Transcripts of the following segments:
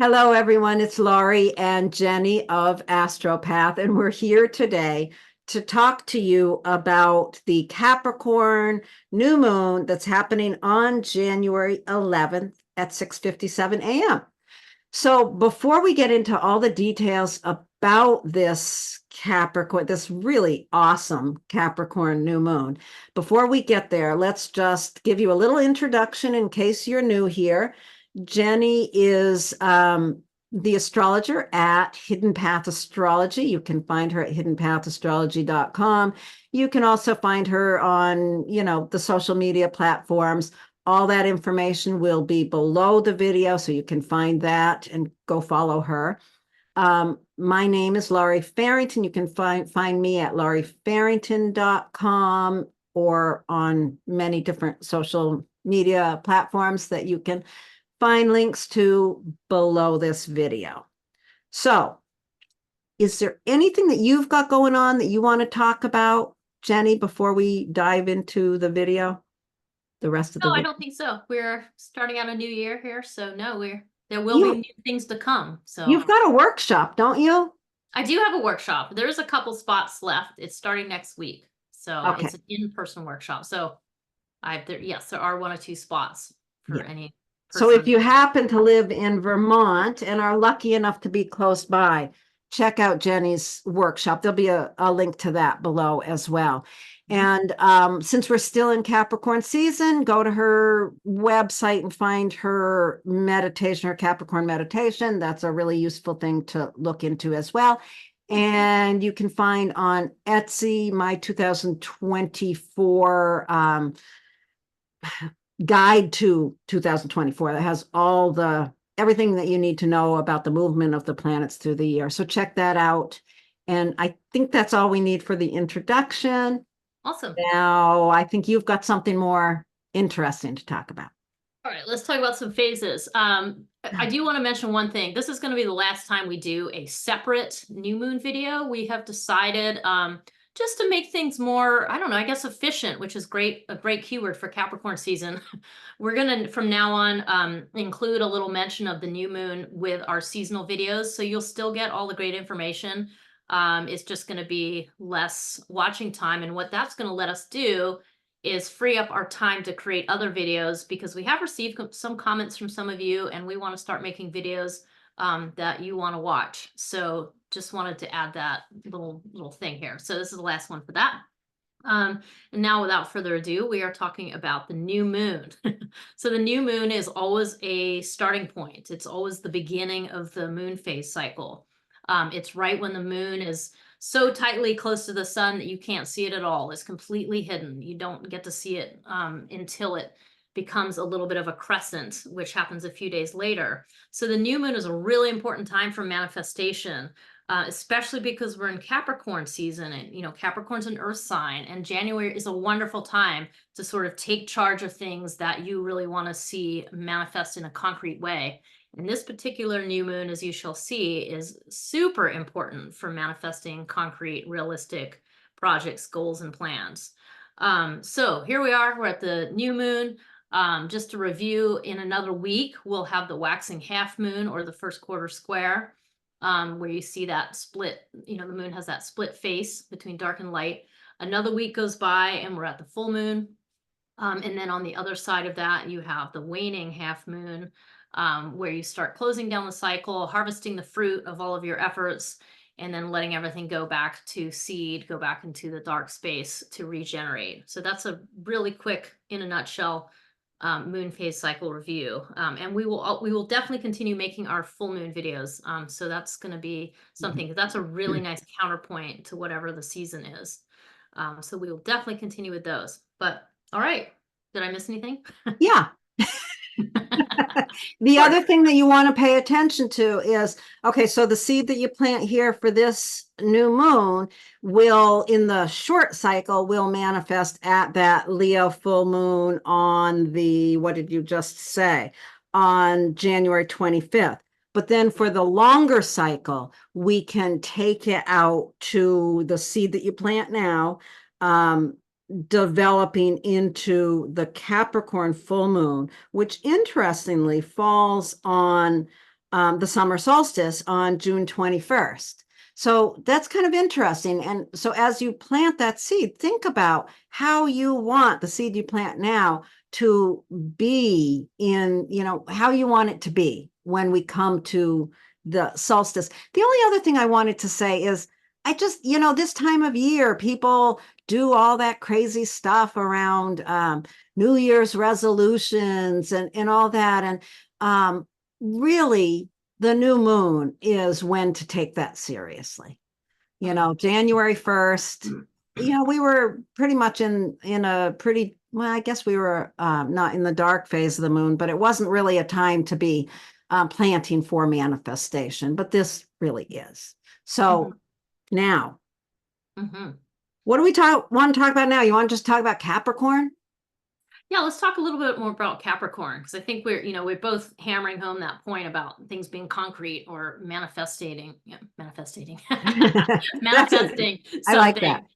Hello, everyone. It's Laurie and Jennie of Astropath, and we're here today to talk to you about the Capricorn New Moon that's happening on January 11th at 6:57 a.m. So before we get into all the details about this Capricorn, this really awesome Capricorn New Moon, before we get there, let's just give you a little introduction in case you're new here. Jennie is the astrologer at Hidden Path Astrology. You can find her at hiddenpathastrology.com. You can also find her on, the social media platforms. All that information will be below the video, so you can find that and go follow her. My name is Laurie Farrington. You can find me at lauriefarrington.com or on many different social media platforms that you can find links to below this video. So, is there anything that you've got going on that you want to talk about, Jennie, before we dive into the video? The rest of the No, I video? don't think so. We're starting out a new year here, so no, there will be new things to come. So You've got a workshop, don't you? I do have a workshop. There's a couple spots left. It's starting next week. So Okay. it's an in-person workshop. So yes, there are one or two spots for any person. So if you happen to live in Vermont and are lucky enough to be close by, check out Jennie's workshop. There'll be a link to that below as well. And since we're still in Capricorn season, go to her website and find her meditation, her Capricorn meditation. That's a really useful thing to look into as well. And you can find on Etsy my 2024 guide to 2024 that has everything that you need to know about the movement of the planets through the year. So check that out. And I think that's all we need for the introduction. Awesome. Now, I think you've got something more interesting to talk about. All right, let's talk about some phases. I do want to mention one thing. This is going to be the last time we do a separate new moon video. We have decided just to make things more, I don't know, I guess efficient, which is a great keyword for Capricorn season. We're going to, from now on, include a little mention of the new moon with our seasonal videos. So you'll still get all the great information. It's just going to be less watching time. And what that's going to let us do is free up our time to create other videos, because we have received some comments from some of you and we want to start making videos that you want to watch. So just wanted to add that little thing here. So this is the last one for that. And now without further ado, we are talking about the new moon. So the new moon is always a starting point. It's always the beginning of the moon phase cycle. It's right when the moon is so tightly close to the sun that you can't see it at all. It's completely hidden. You don't get to see it until it becomes a little bit of a crescent, which happens a few days later. So the new moon is a really important time for manifestation, especially because we're in Capricorn season, and Capricorn's an earth sign, and January is a wonderful time to sort of take charge of things that you really want to see manifest in a concrete way. And this particular new moon, as you shall see, is super important for manifesting concrete, realistic projects, goals, and plans. So here we are, we're at the new moon. Just to review, in another week, we'll have the waxing half moon, or the first quarter square, where you see that split, the moon has that split face between dark and light. Another week goes by and we're at the full moon. And then on the other side of that, you have the waning half moon, where you start closing down the cycle, harvesting the fruit of all of your efforts, and then letting everything go back to seed, go back into the dark space to regenerate. So that's a really quick, in a nutshell, moon phase cycle review. And we will definitely continue making our full moon videos. So that's going to be something, because that's a really nice counterpoint to whatever the season is. So we will definitely continue with those. But all right, did I miss anything? Yeah. The other thing that you want to pay attention to is, okay, so the seed that you plant here for this new moon will, in the short cycle, will manifest at that Leo full moon on what did you just say? On January 25th. But then for the longer cycle, we can take it out to the seed that you plant now, developing into the Capricorn full moon, which interestingly falls on the summer solstice on June 21st. So that's kind of interesting. And so as you plant that seed, think about how you want the seed you plant now to be in, how you want it to be when we come to the solstice. The only other thing I wanted to say is I just, this time of year, people do all that crazy stuff around New Year's resolutions and all that. And really, the new moon is when to take that seriously. January 1st, we were pretty much in a pretty, well, I guess we were not in the dark phase of the moon, but it wasn't really a time to be planting for manifestation, but this really is. So now, what do we want to talk about now? You want to just talk about Capricorn? Yeah, let's talk a little bit more about Capricorn, because I think we're both hammering home that point about things being concrete or manifesting, manifesting something. I like that.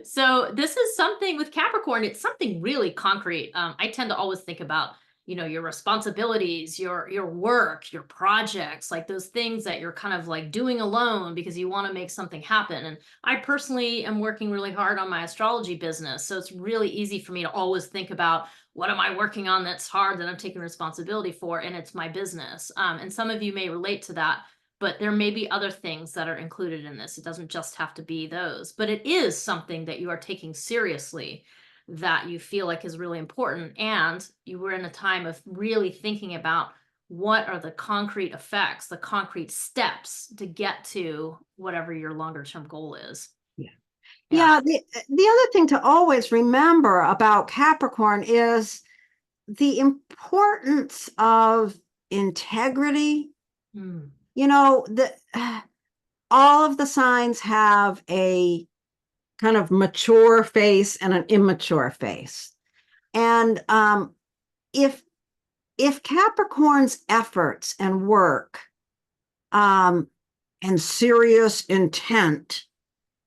So this is something with Capricorn. It's something really concrete. I tend to always think about your responsibilities, your work, your projects, like those things that you're kind of like doing alone because you want to make something happen. And I personally am working really hard on my astrology business. So it's really easy for me to always think about what am I working on that's hard that I'm taking responsibility for, and it's my business. And some of you may relate to that, but there may be other things that are included in this. It doesn't just have to be those, but it is something that you are taking seriously, that you feel like is really important. And you were in a time of really thinking about what are the concrete effects, the concrete steps to get to whatever your longer term goal is. Yeah. The other thing to always remember about Capricorn is the importance of integrity. All of the signs have a kind of mature face and an immature face. And if Capricorn's efforts and work and serious intent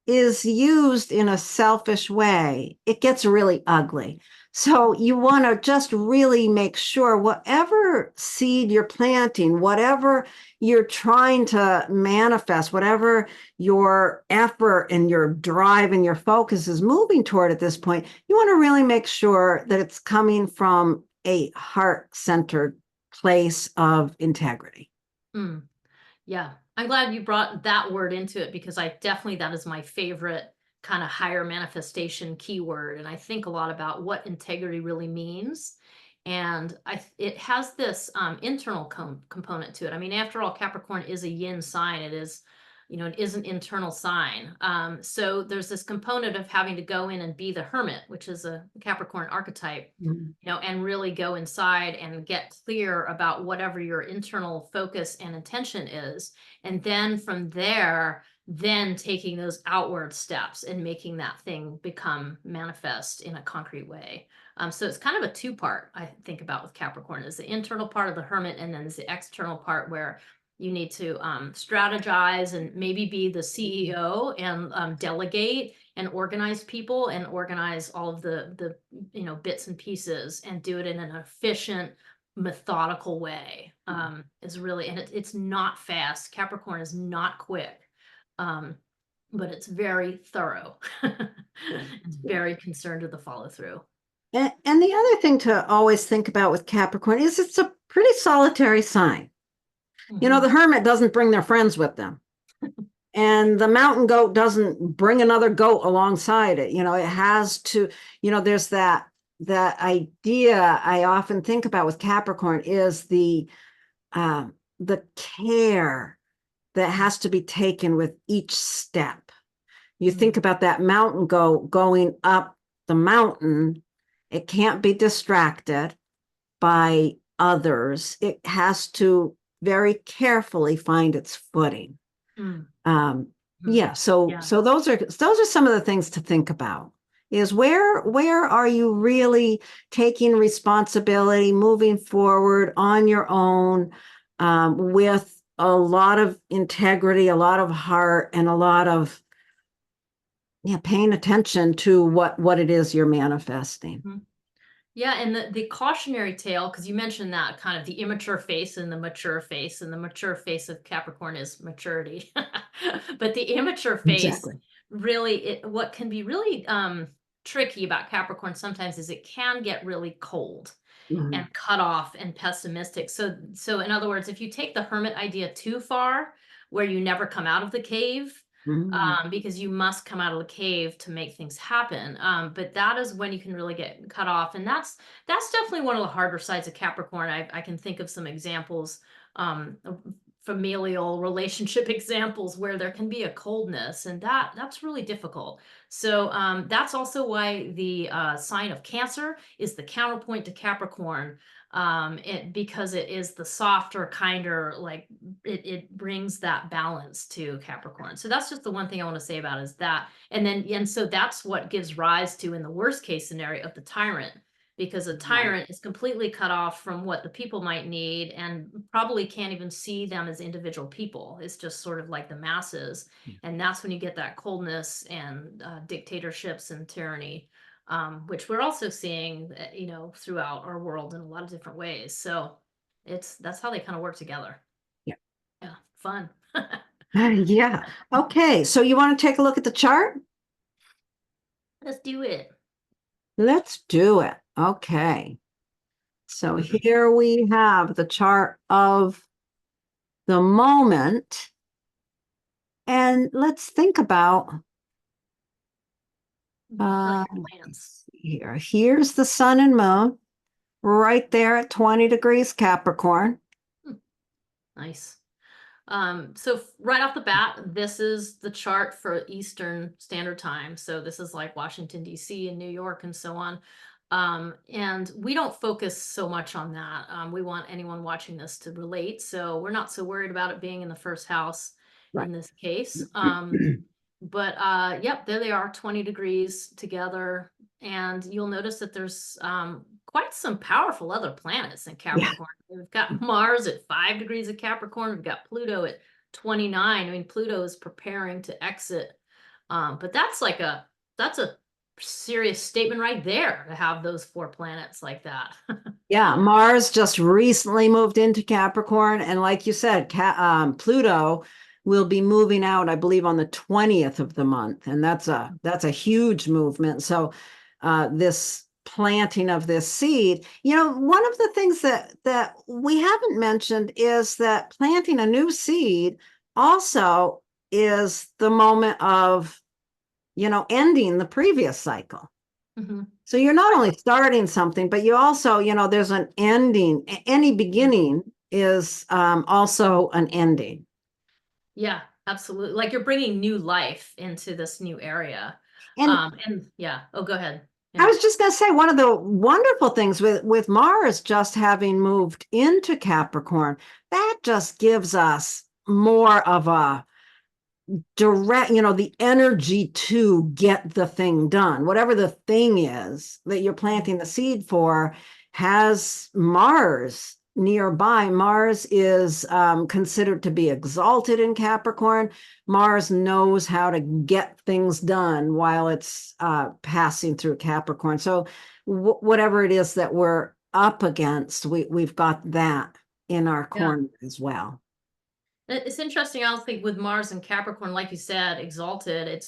is used in a selfish way, it gets really ugly. So you want to just really make sure whatever seed you're planting, whatever you're trying to manifest, whatever your effort and your drive and your focus is moving toward at this point, you want to really make sure that it's coming from a heart-centered place of integrity. Yeah, I'm glad you brought that word into it, because that is my favorite kind of higher manifestation keyword. And I think a lot about what integrity really means. And it has this internal component to it. I mean, after all, Capricorn is a yin sign. It is, it is an internal sign. So there's this component of having to go in and be the hermit, which is a Capricorn archetype, and really go inside and get clear about whatever your internal focus and intention is. And then from there, then taking those outward steps and making that thing become manifest in a concrete way. So it's kind of a two-part, I think, about with Capricorn. Is the internal part of the hermit, and then there's the external part where you need to strategize and maybe be the CEO and delegate and organize people and organize all of the bits and pieces and do it in an efficient, methodical way. Is really, and it's not fast. Capricorn is not quick. But it's very thorough. It's very concerned with the follow through. And the other thing to always think about with Capricorn is it's a pretty solitary sign. The hermit doesn't bring their friends with them. And the mountain goat doesn't bring another goat alongside it. It has to, there's that idea I often think about with Capricorn is the care that has to be taken with each step. You think about that mountain goat going up the mountain. It can't be distracted by others. It has to very carefully find its footing. So those are some of the things to think about. Is where are you really taking responsibility, moving forward on your own, with a lot of integrity, a lot of heart, and a lot of paying attention to what it is you're manifesting. Yeah, and the cautionary tale, because you mentioned that kind of the immature face and the mature face, and the mature face of Capricorn is maturity. But the immature face Exactly. really, what can be really tricky about Capricorn sometimes is it can get really cold Mhm. and cut off and pessimistic. So in other words, if you take the hermit idea too far, where you never come out of the cave, Mhm. because you must come out of the cave to make things happen. But that is when you can really get cut off, and that's definitely one of the harder sides of Capricorn. I can think of some examples, of familial relationship examples where there can be a coldness, and that's really difficult. So that's also why the sign of Cancer is the counterpoint to Capricorn. Because it is the softer, kinder, like it brings that balance to Capricorn. So that's just the one thing I want to say about is that. And so that's what gives rise to, in the worst case scenario, of the tyrant, because a Right. tyrant is completely cut off from what the people might need and probably can't even see them as individual people. It's just sort of like the masses. And that's when you get that coldness and dictatorships and tyranny, which we're also seeing, throughout our world in a lot of different ways. So that's how they kind of work together. Yeah. Yeah, fun. Yeah. Okay. So you want to take a look at the chart? Let's do it. Let's do it. Okay. So here we have the chart of the moment. And let's think about Like let's plants. see here. Here's the sun and moon right there at 20 degrees Capricorn. Hmm, nice. So right off the bat, this is the chart for Eastern Standard Time. So this is like Washington, D.C. and New York and so on. And we don't focus so much on that. We want anyone watching this to relate. So we're not so worried about it being in the first house Right. in this case. But yep, there they are, 20 degrees together. And you'll notice that there's quite some powerful other planets in Yeah. Capricorn. We've got Mars at 5 degrees of Capricorn. We've got Pluto at 29. I mean, Pluto is preparing to exit. But that's a serious statement right there to have those 4 planets like that. Yeah, Mars just recently moved into Capricorn, and like you said, Pluto will be moving out, I believe, on the 20th of the month, and that's a huge movement. So, this planting of this seed, one of the things that we haven't mentioned is that planting a new seed also is the moment of, ending the previous cycle. Mhm. So you're not only starting something, but you also, there's an ending. Any beginning is also an ending. Yeah, absolutely. Like you're bringing new life into this new area. And And yeah, oh, go ahead. I Yeah. was just going to say, one of the wonderful things with Mars just having moved into Capricorn, that just gives us more of a direct, the energy to get the thing done. Whatever the thing is that you're planting the seed for has Mars nearby. Mars is considered to be exalted in Capricorn. Mars knows how to get things done while it's passing through Capricorn. So whatever it is that we're up against, we've got that in our Yeah. corner as well. It's interesting. I don't think with Mars and Capricorn, like you said, exalted,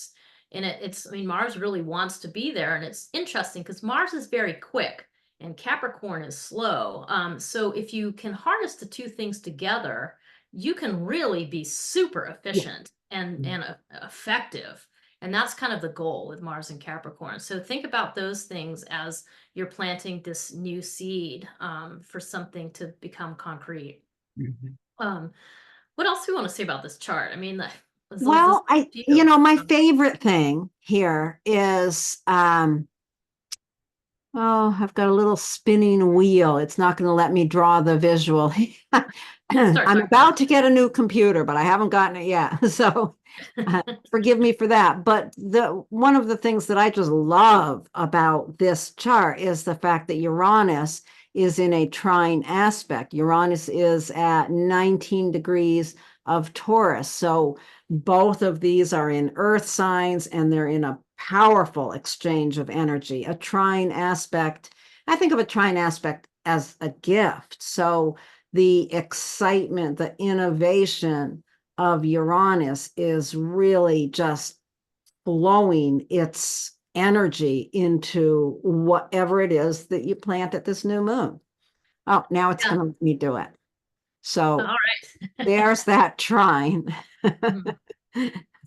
I mean, Mars really wants to be there. And it's interesting because Mars is very quick and Capricorn is slow. So if you can harness the two things together, you can really be super Yeah. efficient and effective. And that's kind of the goal with Mars and Capricorn. So think about those things as you're planting this new seed, for something to become concrete. Mhm. Um, what else do we want to say about this chart? I mean, this Well, view. my favorite thing here is, oh, I've got a little spinning wheel. It's not going to let me draw the visual. Start I'm talking about about to get a new computer, but I haven't gotten it yet. So, it. forgive me for that. But one of the things that I just love about this chart is the fact that Uranus is in a trine aspect. Uranus is at 19 degrees of Taurus. So both of these are in earth signs and they're in a powerful exchange of energy. A trine aspect I think of a trine aspect as a gift. So the excitement, the innovation of Uranus is really just flowing its energy into whatever it is that you plant at this new moon. Oh, now it's Yeah. going to let me do it. All So right. there's that trine. Mhm.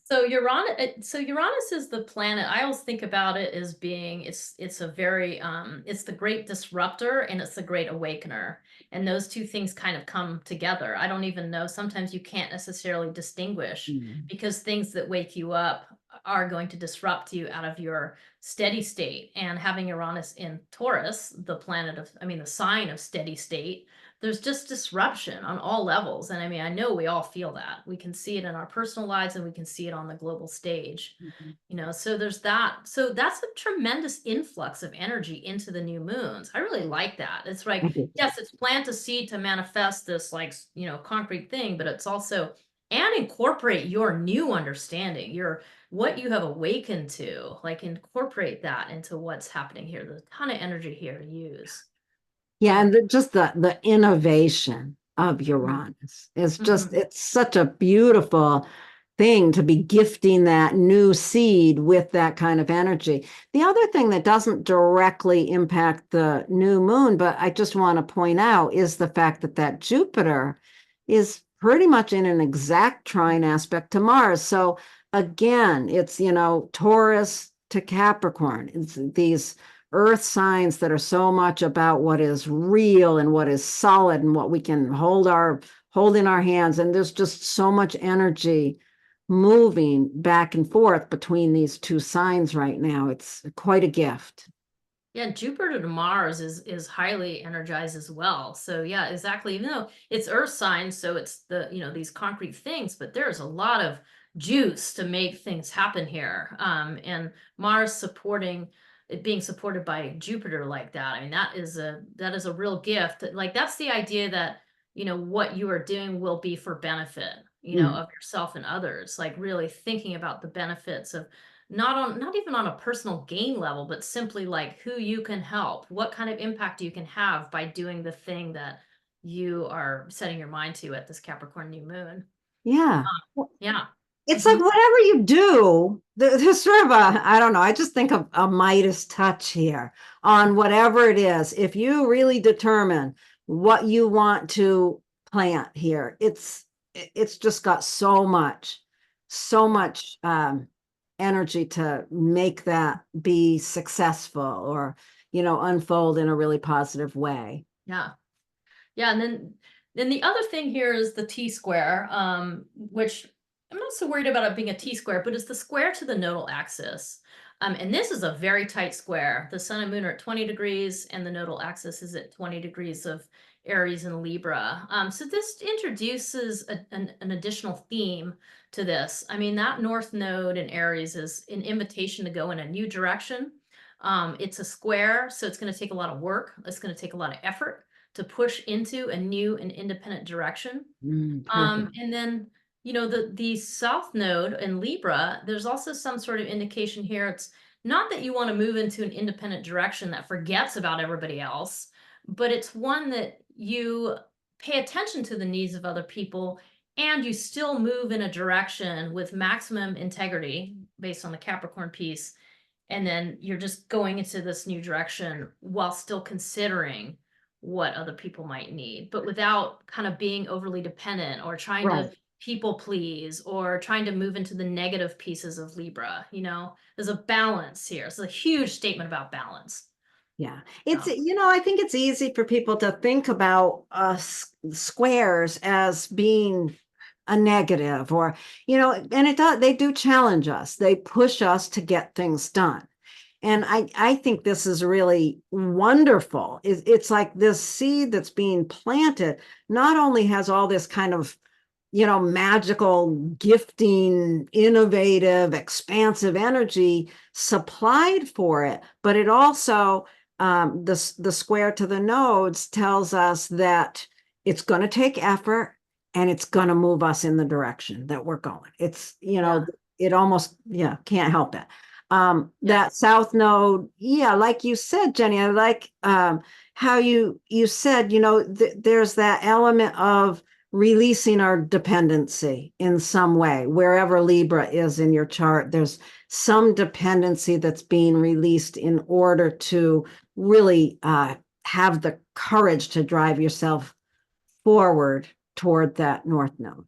So Uranus is the planet. I always think about it as being it's a very it's the great disruptor and it's the great awakener. And those two things kind of come together. I don't even know. Sometimes you can't necessarily distinguish Mm. because things that wake you up are going to disrupt you out of your steady state. And having Uranus in Taurus, the planet of, I mean, the sign of steady state, there's just disruption on all levels. And I mean, I know we all feel that. We can see it in our personal lives and we can see it on the global stage. Mhm. So there's that. So that's a tremendous influx of energy into the new moons. I really like that. It's like, yes, it's plant a seed to manifest this like, concrete thing, but it's also and incorporate your new understanding, your what you have awakened to, like incorporate that into what's happening here. There's a ton of energy here to use. Yeah, and just the innovation of Mhm. Uranus is just, Mhm. it's such a beautiful thing to be gifting that new seed with that kind of energy. The other thing that doesn't directly impact the new moon, but I just want to point out, is the fact that Jupiter is pretty much in an exact trine aspect to Mars. So again, it's, Taurus to Capricorn. It's these earth signs that are so much about what is real and what is solid and what we can hold in our hands. And there's just so much energy moving back and forth between these two signs right now. It's quite a gift. Yeah, Jupiter to Mars is highly energized as well. So yeah, exactly. Even though it's Earth signs, so it's these concrete things, but there's a lot of juice to make things happen here. And Mars supporting it being supported by Jupiter like that. I mean, that is a real gift. Like that's the idea that what you are doing will be for benefit, Mm. of yourself and others. Like really thinking about the benefits of not even on a personal gain level, but simply like who you can help, what kind of impact you can have by doing the thing that you are setting your mind to at this Capricorn new moon. Yeah. Yeah. It's like Hmm. whatever you do, there's sort of I don't know, I just think of a Midas touch here on whatever it is. If you really determine what you want to plant here, it's just got so Yeah. much energy to make that be successful or, unfold in a really positive way. Yeah. Yeah. And then the other thing here is the T square, which I'm not so worried about it being a T square, but it's the square to the nodal axis. And this is a very tight square. The sun and moon are at 20 degrees, and the nodal axis is at 20 degrees of Aries and Libra. So this introduces an additional theme to this. I mean, that north node in Aries is an invitation to go in a new direction. It's a square, so it's going to take a lot of work. It's going to take a lot of effort to push into a new and independent direction. Perfect. And then, the South Node in Libra, there's also some sort of indication here. It's not that you want to move into an independent direction that forgets about everybody else, but it's one that you pay attention to the needs of other people and you still move in a direction with maximum integrity based on the Capricorn piece. And then you're just going into this new direction while still considering what other people might need, but without kind of being overly dependent or trying to Right. people please or trying to move into the negative pieces of Libra. There's a balance here. It's a huge statement about balance. Yeah. So, I think it's easy for people to think about squares as being a negative or, and they do challenge us. They push us to get things done. And I think this is really wonderful. It's like this seed that's being planted not only has all this kind of, magical, gifting, innovative, expansive energy supplied for it, but it also, the square to the nodes tells us that it's going to take effort and it's going to move us in the direction that we're going. It's, yeah. it almost, yeah, can't help it. That south node, yeah, like you said, Jenny, I like how you said, there's that element of releasing our dependency in some way. Wherever Libra is in your chart, there's some dependency that's being released in order to really have the courage to drive yourself forward toward that north node.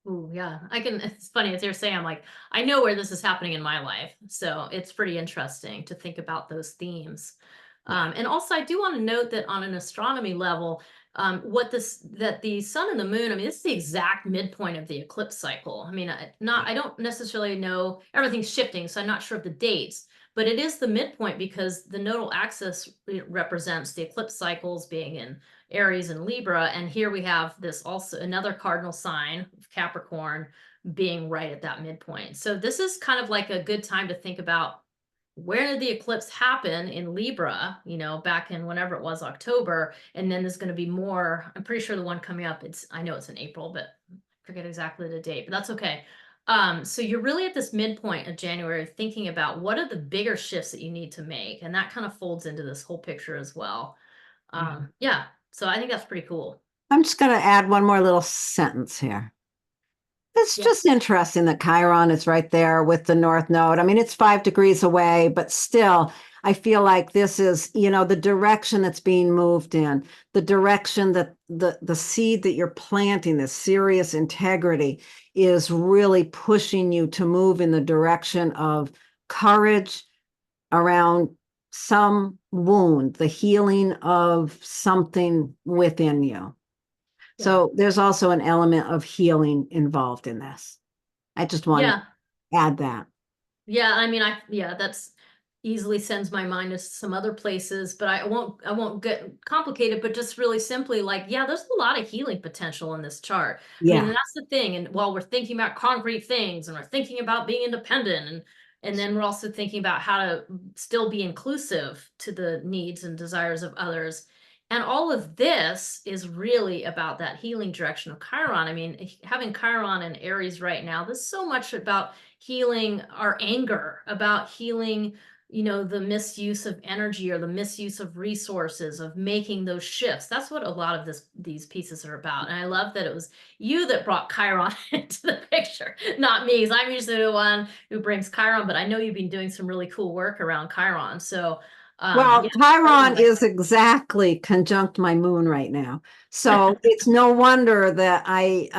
Ooh, yeah, it's funny as you're saying, I'm like, I know where this is happening in my life. So it's pretty interesting to think about those themes. And also I do want to note that on an astronomy level, that the sun and the moon, I mean, this is the exact midpoint of the eclipse cycle. I mean, I don't necessarily know, everything's shifting, so I'm not sure of the dates, but it is the midpoint because the nodal axis represents the eclipse cycles being in Aries and Libra. And here we have this also another cardinal sign, Capricorn, being right at that midpoint. So this is kind of like a good time to think about, where did the eclipse happen in Libra, back in whenever it was, October, and then there's going to be more. I'm pretty sure the one coming up, I know it's in April, but I forget exactly the date, but that's okay. So you're really at this midpoint of January thinking about what are the bigger shifts that you need to make, and that kind of folds into this whole picture as well. Yeah, so I think that's pretty cool. I'm just going to add one more little sentence here. It's just interesting that Chiron is right there with the North Node. I mean, it's 5 degrees away, but still, I feel like this is, the direction that's being moved in, the direction that the seed that you're planting, this serious integrity, is really pushing you to move in the direction of courage around some wound, the healing of something within you. So there's also an element of healing involved in this. I just want to add that. Yeah, I mean, that's easily sends my mind to some other places, but I won't get complicated, but just really simply like, there's a lot of healing potential in this chart. I mean, and that's the thing. And while we're thinking about concrete things and we're thinking about being independent, and then we're also thinking about how to still be inclusive to the needs and desires of others. And all of this is really about that healing direction of Chiron. I mean, having Chiron and Aries right now, there's so much about healing our anger, about healing, the misuse of energy or the misuse of resources, of making those shifts. That's what a lot of these pieces are about. And I love that it was you that brought Chiron into the picture, not me, because I'm usually the one who brings Chiron, but I know you've been doing some really cool work around Chiron. So well, Chiron is exactly conjunct my moon right now. So it's no wonder that I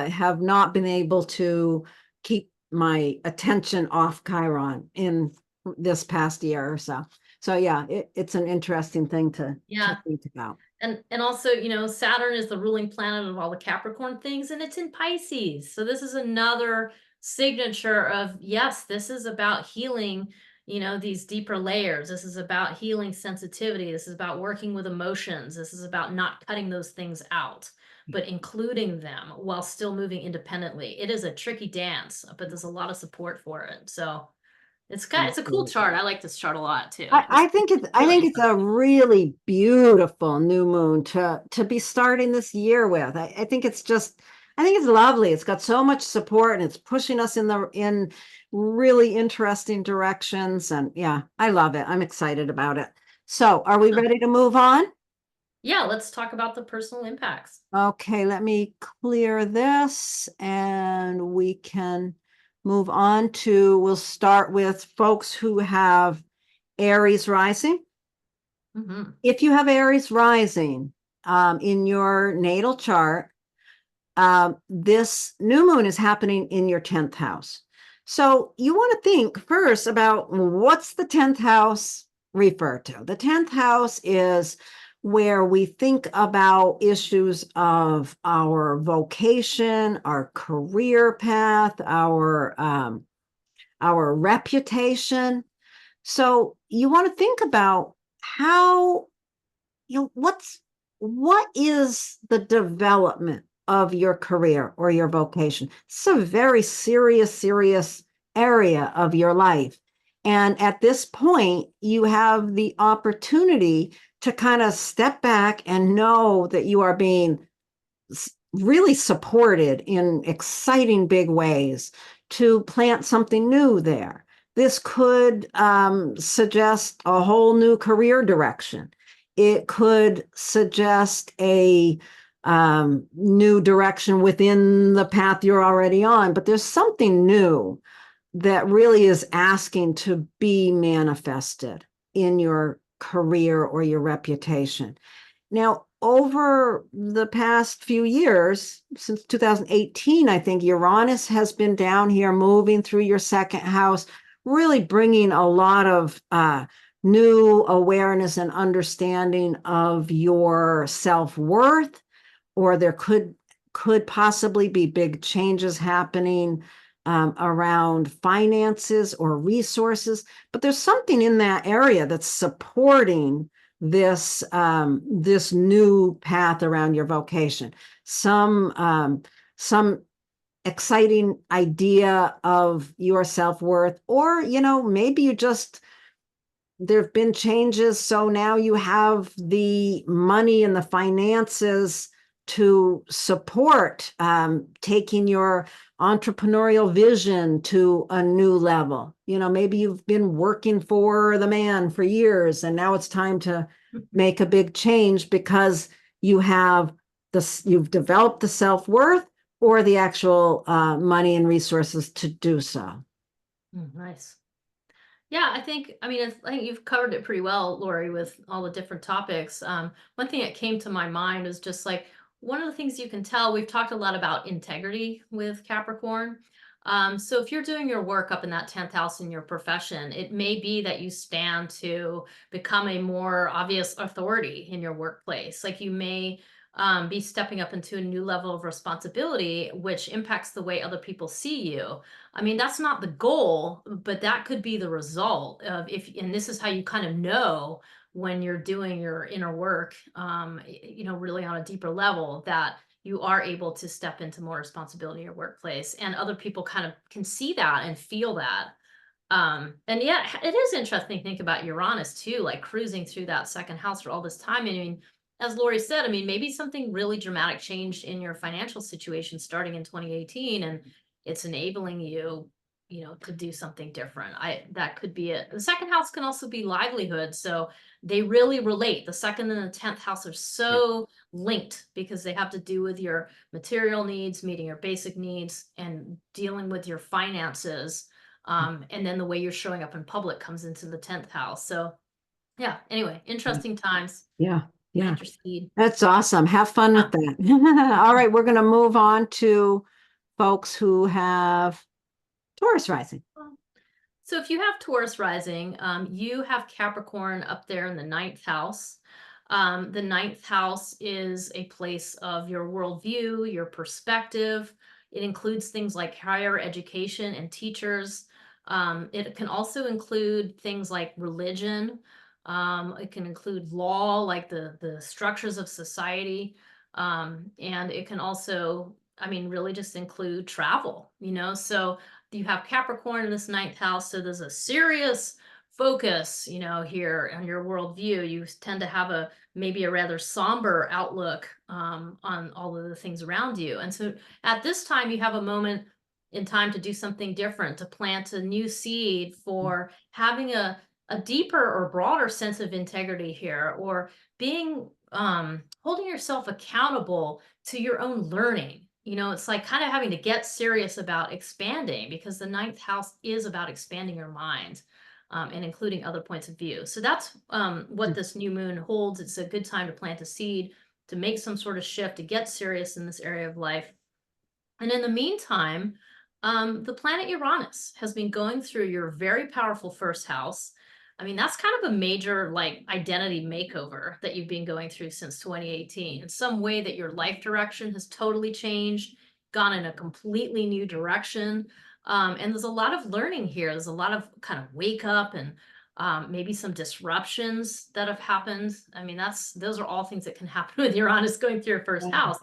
have not been able to keep my attention off Chiron in this past year or so. So yeah, it's an interesting thing to think about. And also, Saturn is the ruling planet of all the Capricorn things, and it's in Pisces. So this is another signature of, yes, this is about healing, these deeper layers. This is about healing sensitivity. This is about working with emotions. This is about not cutting those things out, but including them while still moving independently. It is a tricky dance, but there's a lot of support for it. So it's a cool chart. I like this chart a lot too. I think it's a really beautiful new moon to be starting this year with. I think it's lovely. It's got so much support and it's pushing us in really interesting directions. And yeah, I love it. I'm excited about it. So are we ready to move on? Yeah, let's talk about the personal impacts. Okay, let me clear this and we can move on we'll start with folks who have Aries rising. If you have Aries rising in your natal chart, this new moon is happening in your 10th house. So you want to think first about what's the 10th house refer to? The 10th house is where we think about issues of our vocation, our career path, our reputation. So you want to think about how, what is the development of your career or your vocation? It's a very serious area of your life. And at this point, you have the opportunity to kind of step back and know that you are being really supported in exciting big ways to plant something new there. this could suggest a whole new career direction. It could suggest a new direction within the path you're already on, but there's something new that really is asking to be manifested in your career or your reputation. Now, over the past few years, since 2018, I think Uranus has been down here moving through your second house, really bringing a lot of new awareness and understanding of your self-worth, or there could possibly be big changes happening around finances or resources, but there's something in that area that's supporting this new path around your vocation. Some exciting idea of your self-worth, or maybe you just there have been changes, so now you have the money and the finances to support taking your entrepreneurial vision to a new level. Maybe you've been working for the man for years, and now it's time to make a big change because you've developed the self-worth or the actual money and resources to do so. Nice. Yeah, I think you've covered it pretty well, Laurie, with all the different topics. One thing that came to my mind is just like one of the things you can tell, we've talked a lot about integrity with Capricorn. So if you're doing your work up in that 10th house in your profession, it may be that you stand to become a more obvious authority in your workplace. Like you may be stepping up into a new level of responsibility, which impacts the way other people see you. I mean, that's not the goal, but that could be the result of and this is how you kind of know when you're doing your inner work, really on a deeper level, that you are able to step into more responsibility in your workplace, and other people kind of can see that and feel that. And yeah, it is interesting to think about Uranus too, like cruising through that second house for all this time. I mean, as Laurie said, I mean, maybe something really dramatic changed in your financial situation starting in 2018, and it's enabling you, to do something different. That could be it. The second house can also be livelihood. So they really relate. The second and the 10th house are so linked because they have to do with your material needs, meeting your basic needs, and dealing with your finances. And then the way you're showing up in public comes into the 10th house. So yeah, anyway, interesting times. Yeah. Plant your seed. That's awesome. Have fun with that. All right, we're going to move on to folks who have Taurus rising. So if you have Taurus rising, you have Capricorn up there in the 9th house. The 9th house is a place of your worldview, your perspective. It includes things like higher education and teachers. It can also include things like religion. It can include law, like the structures of society. And it can also, really just include travel, so you have Capricorn in this 9th house. So there's a serious focus, here on your worldview. You tend to have maybe a rather somber outlook on all of the things around you. And so at this time, you have a moment in time to do something different, to plant a new seed for having a deeper or broader sense of integrity here, or being holding yourself accountable to your own learning. It's like kind of having to get serious about expanding, because the 9th house is about expanding your mind and including other points of view. So that's what this new moon holds. It's a good time to plant a seed, to make some sort of shift, to get serious in this area of life. And in the meantime, the planet Uranus has been going through your very powerful first house. I mean, that's kind of a major like identity makeover that you've been going through since 2018. In some way that your life direction has totally changed, gone in a completely new direction. And there's a lot of learning here. There's a lot of kind of wake up and maybe some disruptions that have happened. I mean, those are all things that can happen with Uranus going through your first house.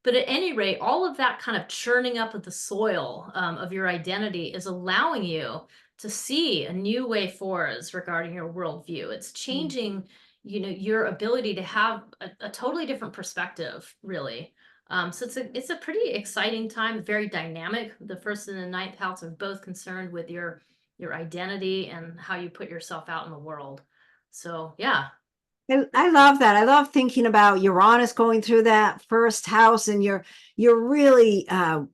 But at any rate, all of that kind of churning up of the soil of your identity is allowing you to see a new way forward regarding your worldview. It's changing, your ability to have a totally different perspective, really. So it's a pretty exciting time, very dynamic. The first and the 9th house are both concerned with your your identity and how you put yourself out in the world. So yeah. I love that. I love thinking about Uranus going through that first house, and you're really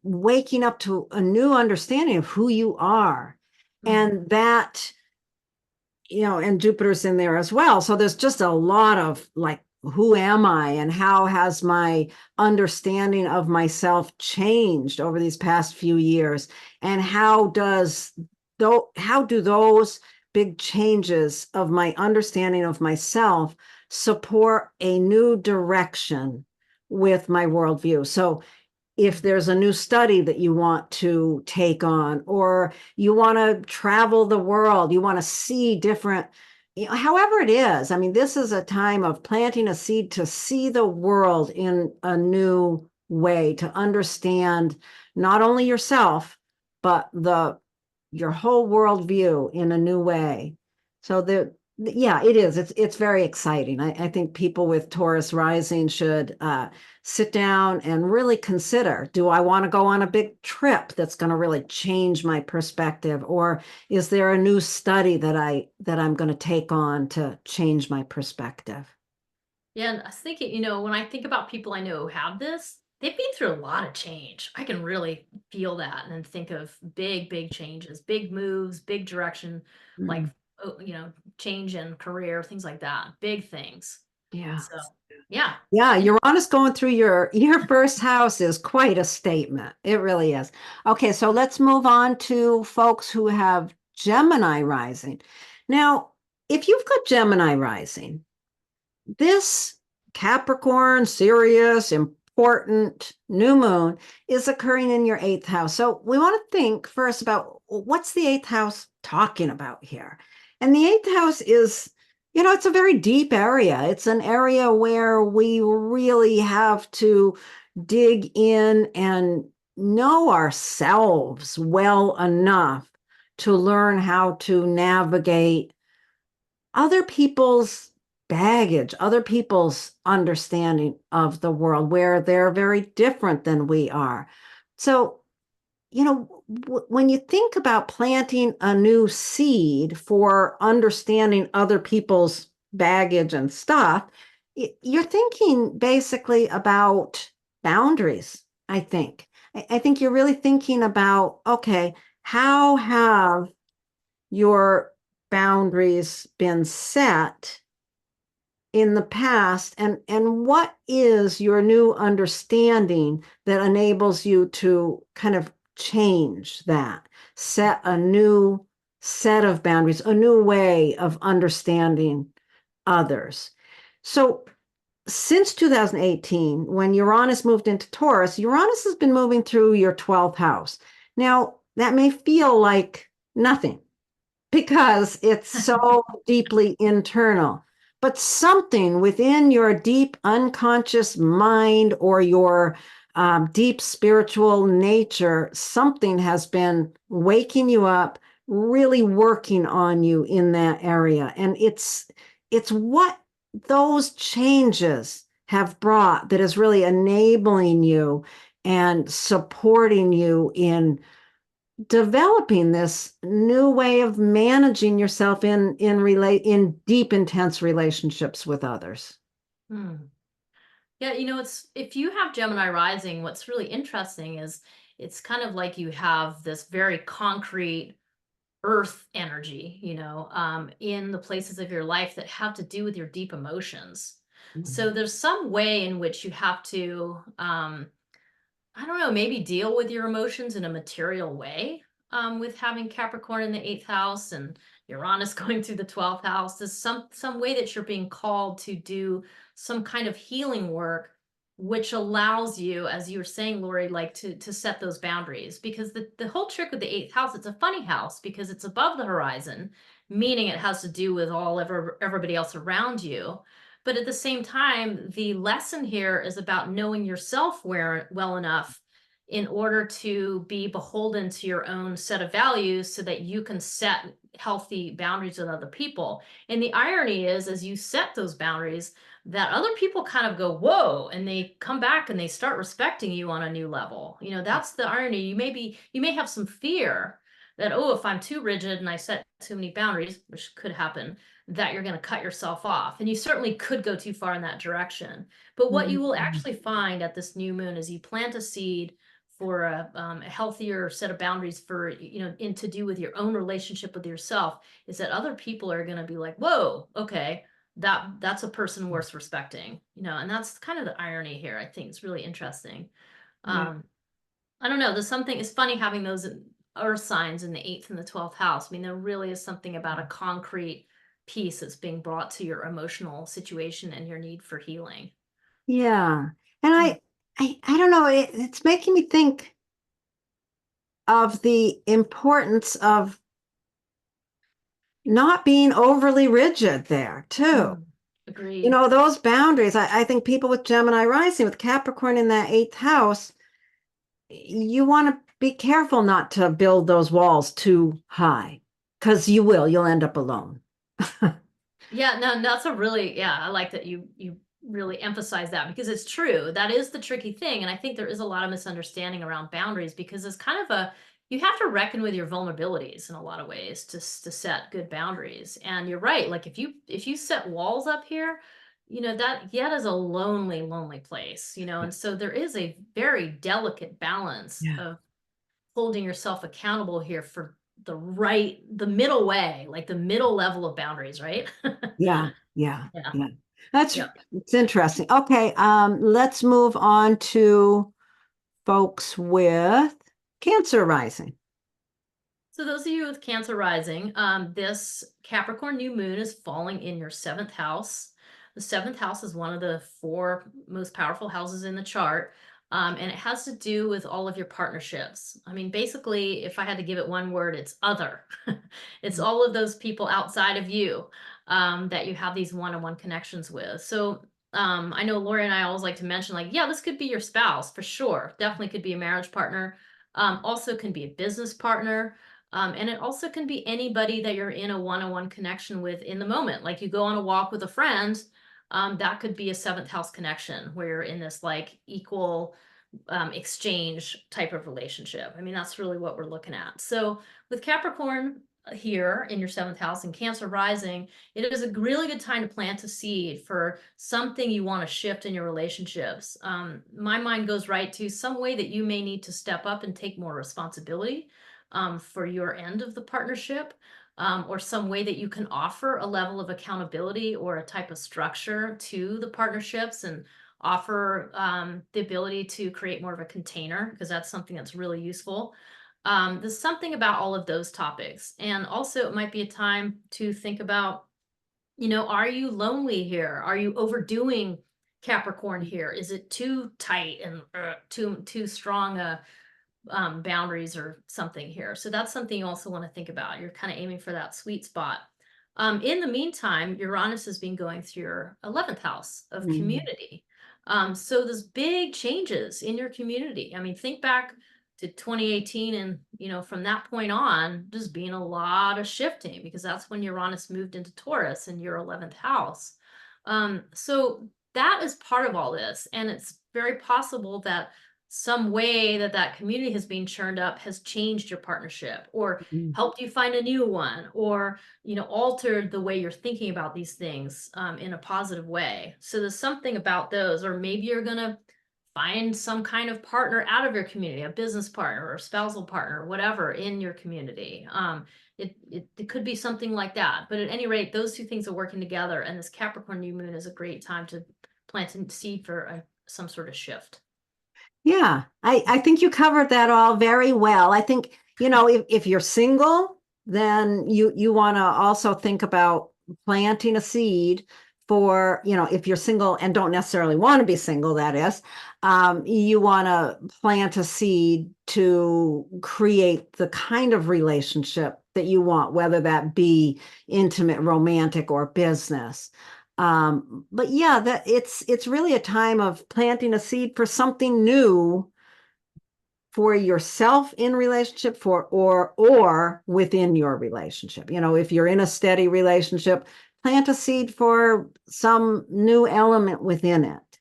waking up to a new understanding of who you are. And that, and Jupiter's in there as well. So there's just a lot of like, who am I, and how has my understanding of myself changed over these past few years? And how do those big changes of my understanding of myself support a new direction with my worldview? So if there's a new study that you want to take on, or you want to travel the world, you want to see different, however it is. I mean, this is a time of planting a seed to see the world in a new way, to understand not only yourself, but your whole worldview in a new way. So yeah, it is. It's very exciting. I think people with Taurus rising should sit down and really consider, do I want to go on a big trip that's going to really change my perspective? Or is there a new study that I'm going to take on to change my perspective? Yeah, and I was thinking, when I think about people I know who have this, they've been through a lot of change. I can really feel that and think of big, big changes, big moves, big direction, like, Mm. change in career, things like that, big things. Yeah. So, yeah. Yeah, Uranus going through your first house is quite a statement. It really is. Okay, so let's move on to folks who have Gemini rising. Now, if you've got Gemini rising, this Capricorn, serious, important new moon is occurring in your eighth house. So we want to think first about, what's the eighth house talking about here? And the eighth house is, it's a very deep area. It's an area where we really have to dig in and know ourselves well enough to learn how to navigate other people's baggage, other people's understanding of the world, where they're very different than we are. So, when you think about planting a new seed for understanding other people's baggage and stuff, you're thinking basically about boundaries, I think. I think you're really thinking about, okay, how have your boundaries been set in the past, and what is your new understanding that enables you to kind of change that, set a new set of boundaries, a new way of understanding others? So since 2018, when Uranus moved into Taurus, Uranus has been moving through your 12th house. Now, that may feel like nothing, because it's so deeply internal. But something within your deep unconscious mind, or your deep spiritual nature, something has been waking you up, really working on you in that area. And it's what those changes have brought that is really enabling you and supporting you in developing this new way of managing yourself in deep, intense relationships with others. Hmm. Yeah, it's if you have Gemini rising, what's really interesting is it's kind of like you have this very concrete earth energy, in the places of your life that have to do with your deep emotions. So there's some way in which you have to, I don't know, maybe deal with your emotions in a material way, with having Capricorn in the eighth house and Uranus going through the 12th house. There's some way that you're being called to do some kind of healing work, which allows you, as you were saying, Laurie, like to set those boundaries. Because the whole trick with the eighth house, it's a funny house because it's above the horizon, meaning it has to do with everybody else around you. But at the same time, the lesson here is about knowing yourself well enough in order to be beholden to your own set of values so that you can set healthy boundaries with other people. And the irony is, as you set those boundaries, that other people kind of go, whoa, and they come back and they start respecting you on a new level. That's the irony. You may have some fear that, oh, if I'm too rigid and I set too many boundaries, which could happen, that you're going to cut yourself off. And you certainly could go too far in that direction. But what you will actually find at this new moon is you plant a seed for a healthier set of boundaries for, in to do with your own relationship with yourself, is that other people are going to be like, whoa, okay, that's a person worth respecting, and that's kind of the irony here. I think it's really interesting. Yeah. I don't know. There's something, it's funny having those earth signs in the 8th and the 12th house. I mean, there really is something about a concrete piece that's being brought to your emotional situation and your need for healing. Yeah. And I don't know, it's making me think of the importance of not being overly rigid there too. Agreed. Those boundaries, I think people with Gemini rising, with Capricorn in that 8th house, you want to be careful not to build those walls too high, because you'll end up alone. Yeah, no, that's I like that you really emphasize that, because it's true. That is the tricky thing. And I think there is a lot of misunderstanding around boundaries, because it's kind of you have to reckon with your vulnerabilities in a lot of ways to set good boundaries. And you're right. Like if you set walls up here, that is a lonely, lonely place, and so there is a very delicate balance Yeah. of holding yourself accountable here for the middle way, like the middle level of boundaries, right? Yeah. Yeah. That's Yeah. it's interesting. Okay, let's move on to folks with Cancer rising. So those of you with Cancer rising, this Capricorn new moon is falling in your 7th house. The 7th house is one of the 4 most powerful houses in the chart. And it has to do with all of your partnerships. I mean, basically, if I had to give it one word, it's other. It's all of those people outside of you that you have these one-on-one connections with. So I know Laurie and I always like to mention, like, yeah, this could be your spouse for sure. Definitely could be a marriage partner. Also can be a business partner. And it also can be anybody that you're in a one-on-one connection with in the moment. Like you go on a walk with a friend, that could be a 7th house connection where you're in this like equal exchange type of relationship. I mean, that's really what we're looking at. So with Capricorn here in your 7th house and Cancer rising, it is a really good time to plant a seed for something you want to shift in your relationships. My mind goes right to some way that you may need to step up and take more responsibility for your end of the partnership, or some way that you can offer a level of accountability or a type of structure to the partnerships, and offer the ability to create more of a container, because that's something that's really useful. There's something about all of those topics. And also it might be a time to think about, are you lonely here? Are you overdoing Capricorn here? Is it too tight and too strong a boundaries or something here? So that's something you also want to think about. You're kind of aiming for that sweet spot. In the meantime, Uranus has been going through your 11th house of community. So there's big changes in your community. I mean, think back to 2018 and, from that point on, there's been a lot of shifting, because that's when Uranus moved into Taurus in your 11th house. So that is part of all this. And it's very possible that some way that community has been churned up has changed your partnership, or helped you find a new one, or altered the way you're thinking about these things in a positive way. So there's something about those. Or maybe you're gonna find some kind of partner out of your community, a business partner or a spousal partner, whatever, in your community. It could be something like that. But at any rate, those two things are working together, and this Capricorn new moon is a great time to plant a seed for some sort of shift. Yeah, I think you covered that all very well. I think, if you're single, then you want to also think about planting a seed for, if you're single and don't necessarily want to be single, that is, you want to plant a seed to create the kind of relationship that you want, whether that be intimate, romantic, or business. But yeah, that it's really a time of planting a seed for something new for yourself in relationship, or within your relationship. If you're in a steady relationship, plant a seed for some new element within it.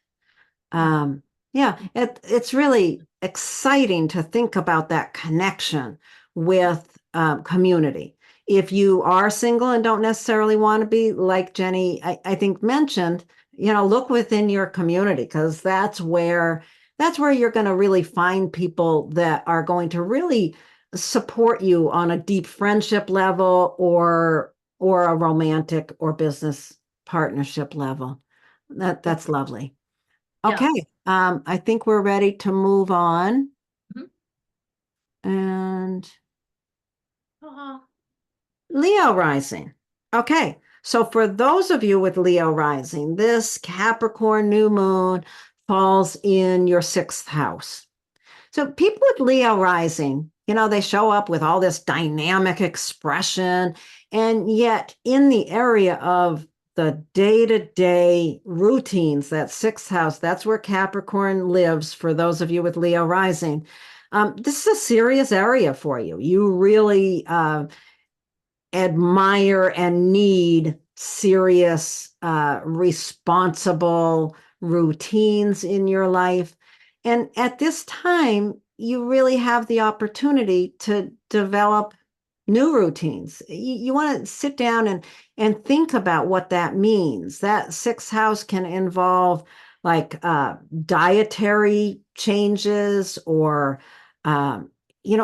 Yeah, it's really exciting to think about that connection with community. If you are single and don't necessarily want to be, like Jenny, I think mentioned, look within your community, because that's where you're going to really find people that are going to really support you on a deep friendship level or a romantic or business partnership level. That's lovely. Yeah. Okay. I think we're ready to move on. Mhm. And Uh-huh. Leo rising. Okay. So for those of you with Leo rising, this Capricorn new moon falls in your sixth house. So people with Leo rising, they show up with all this dynamic expression, and yet in the area of the day-to-day routines, that sixth house, that's where Capricorn lives for those of you with Leo rising. This is a serious area for you. You really admire and need serious, responsible routines in your life. And at this time, you really have the opportunity to develop new routines. You want to sit down and think about what that means. That sixth house can involve like dietary changes or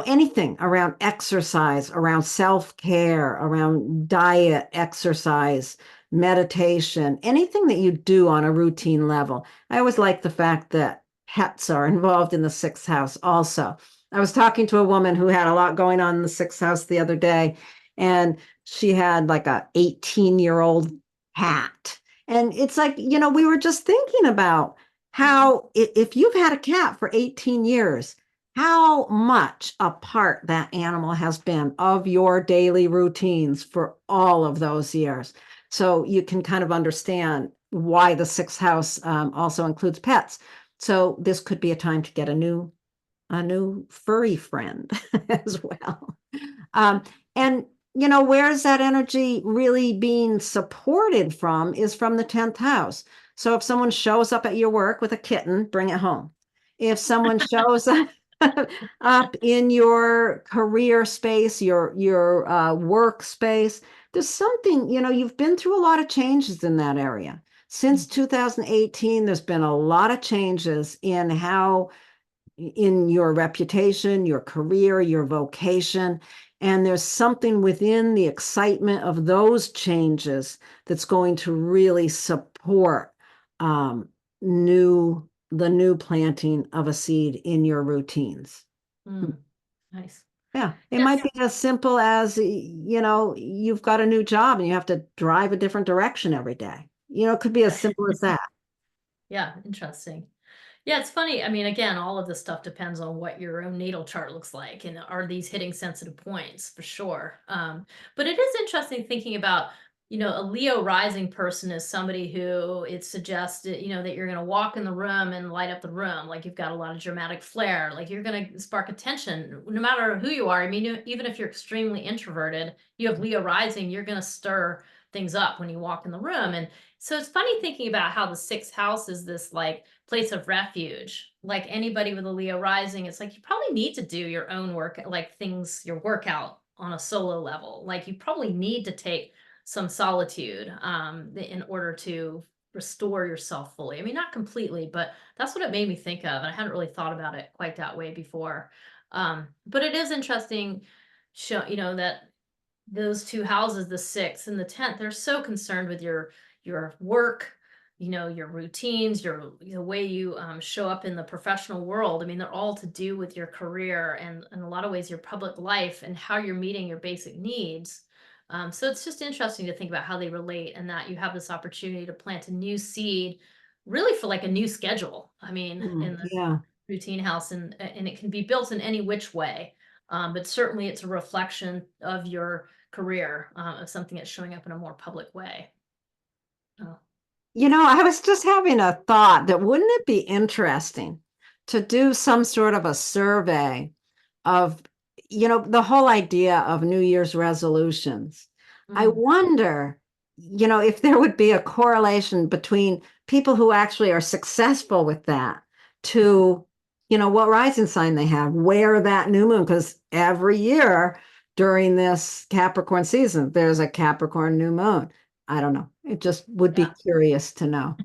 anything around exercise, around self-care, around diet, exercise, meditation, anything that you do on a routine level. I always like the fact that pets are involved in the sixth house also. I was talking to a woman who had a lot going on in the sixth house the other day, and she had like a 18-year-old cat. And it's like, we were just thinking about how if you've had a cat for 18 years, how much a part that animal has been of your daily routines for all of those years. So you can kind of understand why the sixth house also includes pets. So this could be a time to get a new furry friend as well. And where's that energy really being supported from is from the 10th house. So if someone shows up at your work with a kitten, bring it home. If someone shows up in your career space, your work space, there's something, you've been through a lot of changes in that area. Since 2018, there's been a lot of changes in your reputation, your career, your vocation. And there's something within the excitement of those changes that's going to really support the new planting of a seed in your routines. Nice. Yeah, it Yes. might be as simple as, you've got a new job and you have to drive a different direction every day. It could be as simple as that. Yeah, interesting. Yeah, it's funny. I mean, again, all of this stuff depends on what your own natal chart looks like, and are these hitting sensitive points for sure. But it is interesting thinking about, a Leo rising person is somebody who it suggests, that you're going to walk in the room and light up the room. Like you've got a lot of dramatic flair, like you're going to spark attention no matter who you are. I mean, even if you're extremely introverted, you have Leo rising, you're going to stir things up when you walk in the room. And so it's funny thinking about how the sixth house is this like place of refuge. Like anybody with a Leo rising, it's like you probably need to do your own work, like your workout on a solo level. Like you probably need to take some solitude in order to restore yourself fully. I mean, not completely, but that's what it made me think of. And I hadn't really thought about it quite that way before. But it is interesting, that those two houses, the sixth and the 10th, they're so concerned with your work, your routines, the way you show up in the professional world. I mean, they're all to do with your career and in a lot of ways your public life and how you're meeting your basic needs. So it's just interesting to think about how they relate and that you have this opportunity to plant a new seed really for like a new schedule. I mean, in the Yeah. routine house, and it can be built in any which way. But certainly it's a reflection of your career, of something that's showing up in a more public way. Oh. I was just having a thought that wouldn't it be interesting to do some sort of a survey of, the whole idea of New Year's resolutions. I Mm. wonder, if there would be a correlation between people who actually are successful with that to, what rising sign they have, where that new moon, because every year during this Capricorn season. There's a Capricorn new moon. I don't know. It just would be Yeah, curious to know.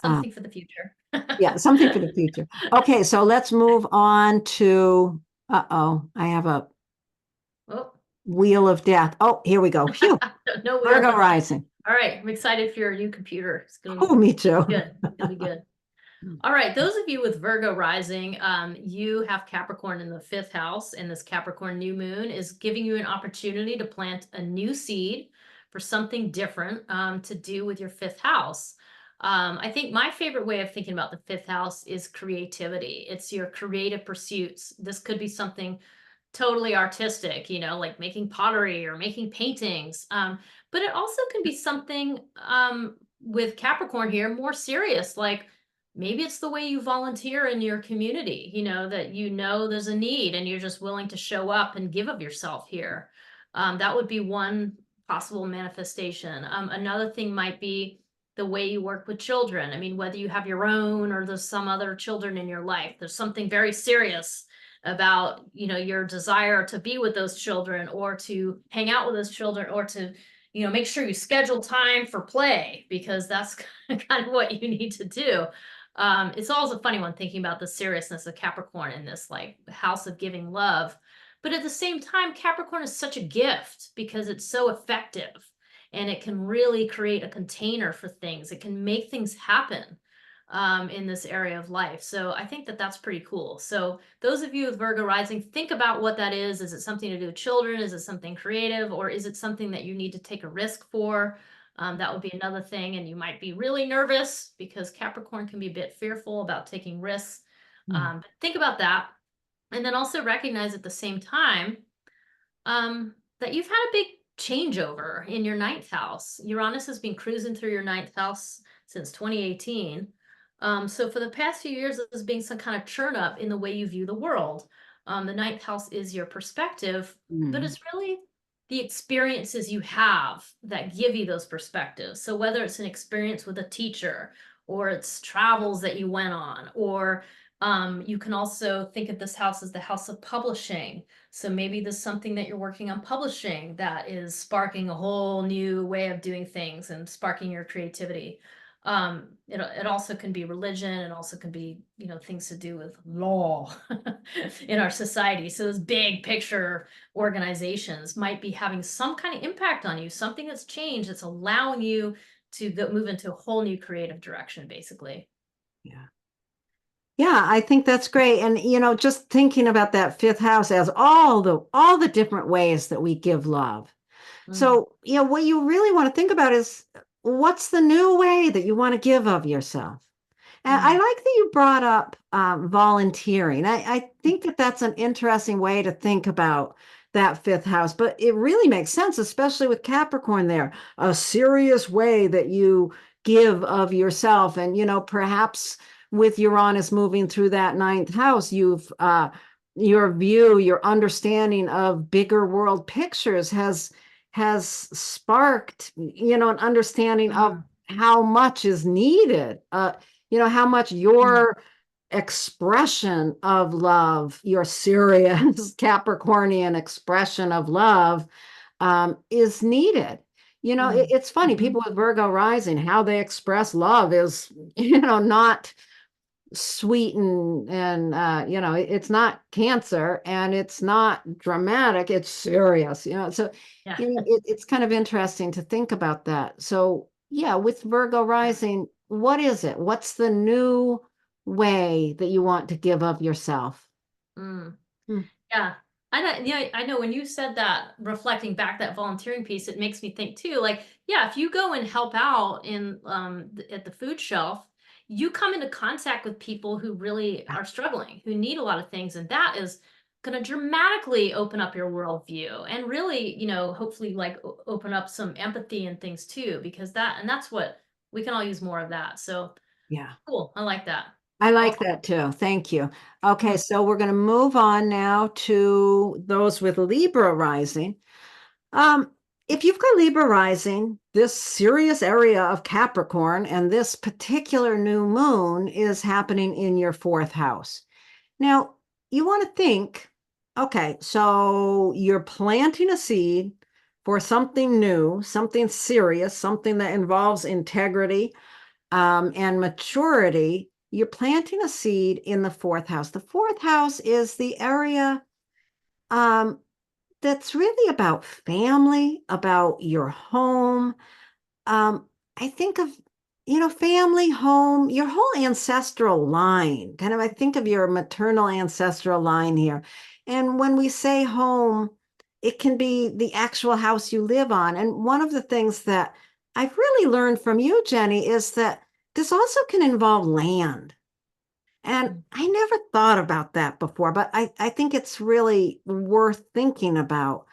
Uh, something for the future. yeah, something for the future. Okay, so let's move on to, uh-oh, I have a Oh, wheel of death. Oh, here we go. Phew. no wheel. Virgo rising. All right, I'm excited for your new computer. It's gonna Oh, me too. be good. It's gonna be good. All right, those of you with Virgo rising, you have Capricorn in the 5th house, and this Capricorn new moon is giving you an opportunity to plant a new seed for something different to do with your 5th house. I think my favorite way of thinking about the 5th house is creativity. It's your creative pursuits. This could be something totally artistic, like making pottery or making paintings. But it also can be something with Capricorn here more serious, like maybe it's the way you volunteer in your community, that there's a need and you're just willing to show up and give of yourself here. That would be one possible manifestation. Another thing might be the way you work with children. I mean, whether you have your own or there's some other children in your life, there's something very serious about your desire to be with those children or to hang out with those children or to make sure you schedule time for play, because that's kind of what you need to do. It's always a funny one thinking about the seriousness of Capricorn in this like house of giving love, but at the same time Capricorn is such a gift because it's so effective and it can really create a container for things. It can make things happen in this area of life. So I think that that's pretty cool. So those of you with Virgo rising, think about what that is. Is it something to do with children? Is it something creative? Or is it something that you need to take a risk for? That would be another thing. And you might be really nervous because Capricorn can be a bit fearful about taking risks. But think about that. And then also recognize at the same time that you've had a big changeover in your 9th house. Uranus has been cruising through your 9th house since 2018. So for the past few years, there's been some kind of churn up in the way you view the world. The 9th house is your perspective, but it's really the experiences you have that give you those perspectives. So whether it's an experience with a teacher or it's travels that you went on, or you can also think of this house as the house of publishing. So maybe there's something that you're working on publishing that is sparking a whole new way of doing things and sparking your creativity. It also can be religion. It also can be, things to do with law in our society. So those big picture organizations might be having some kind of impact on you, something that's changed, that's allowing you to move into a whole new creative direction, basically. Yeah. Yeah, I think that's great. And just thinking about that 5th house as all the different ways that we give love. So, what you really want to think about is what's the new way that you want to give of yourself? And I like that you brought up volunteering. I think that that's an interesting way to think about that 5th house, but it really makes sense, especially with Capricorn there, a serious way that you give of yourself. And, perhaps with Uranus moving through that 9th house, your understanding of bigger world pictures has sparked, an understanding of how much is needed, how much your expression of love, your serious Capricornian expression of love, is needed. It's funny, people with Virgo rising, how they express love is, not sweet and it's not Cancer and it's not dramatic, it's serious, so Yeah. it's kind of interesting to think about that. So yeah, with Virgo rising, what is it? What's the new way that you want to give of yourself? Yeah. I know when you said that, reflecting back that volunteering piece, it makes me think too, like, yeah, if you go and help out in at the food shelf, you come into contact with people who really are struggling, who need a lot of things, and that is going to dramatically open up your worldview and really, hopefully like open up some empathy and things too, because that's what we can all use more of that. So Yeah, cool. I like that. I like Awesome. that too. Thank you. Okay, so we're going to move on now to those with Libra rising. Um, if you've got Libra rising, this serious area of Capricorn and this particular new moon is happening in your 4th house. Now, you want to think Okay, so you're planting a seed for something new, something serious, something that involves integrity and maturity. You're planting a seed in the fourth house. The fourth house is the area um, that's really about family, about your home. I think of, family, home, your whole ancestral line. Kind of, I think of your maternal ancestral line here. And when we say home, it can be the actual house you live on. And one of the things that I've really learned from you, Jenny, is that this also can involve land. And I never thought about that before, but I think it's really worth thinking about.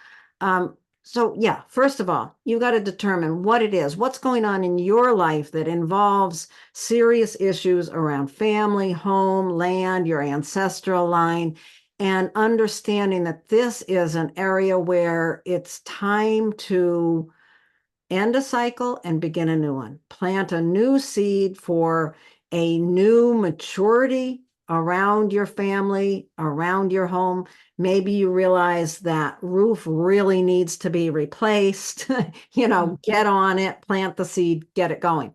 So yeah, first of all, you got to determine what it is, what's going on in your life that involves serious issues around family, home, land, your ancestral line, and understanding that this is an area where it's time to end a cycle and begin a new one. Plant a new seed for a new maturity around your family, around your home. Maybe you realize that roof really needs to be replaced. Get on it, plant the seed, get it going.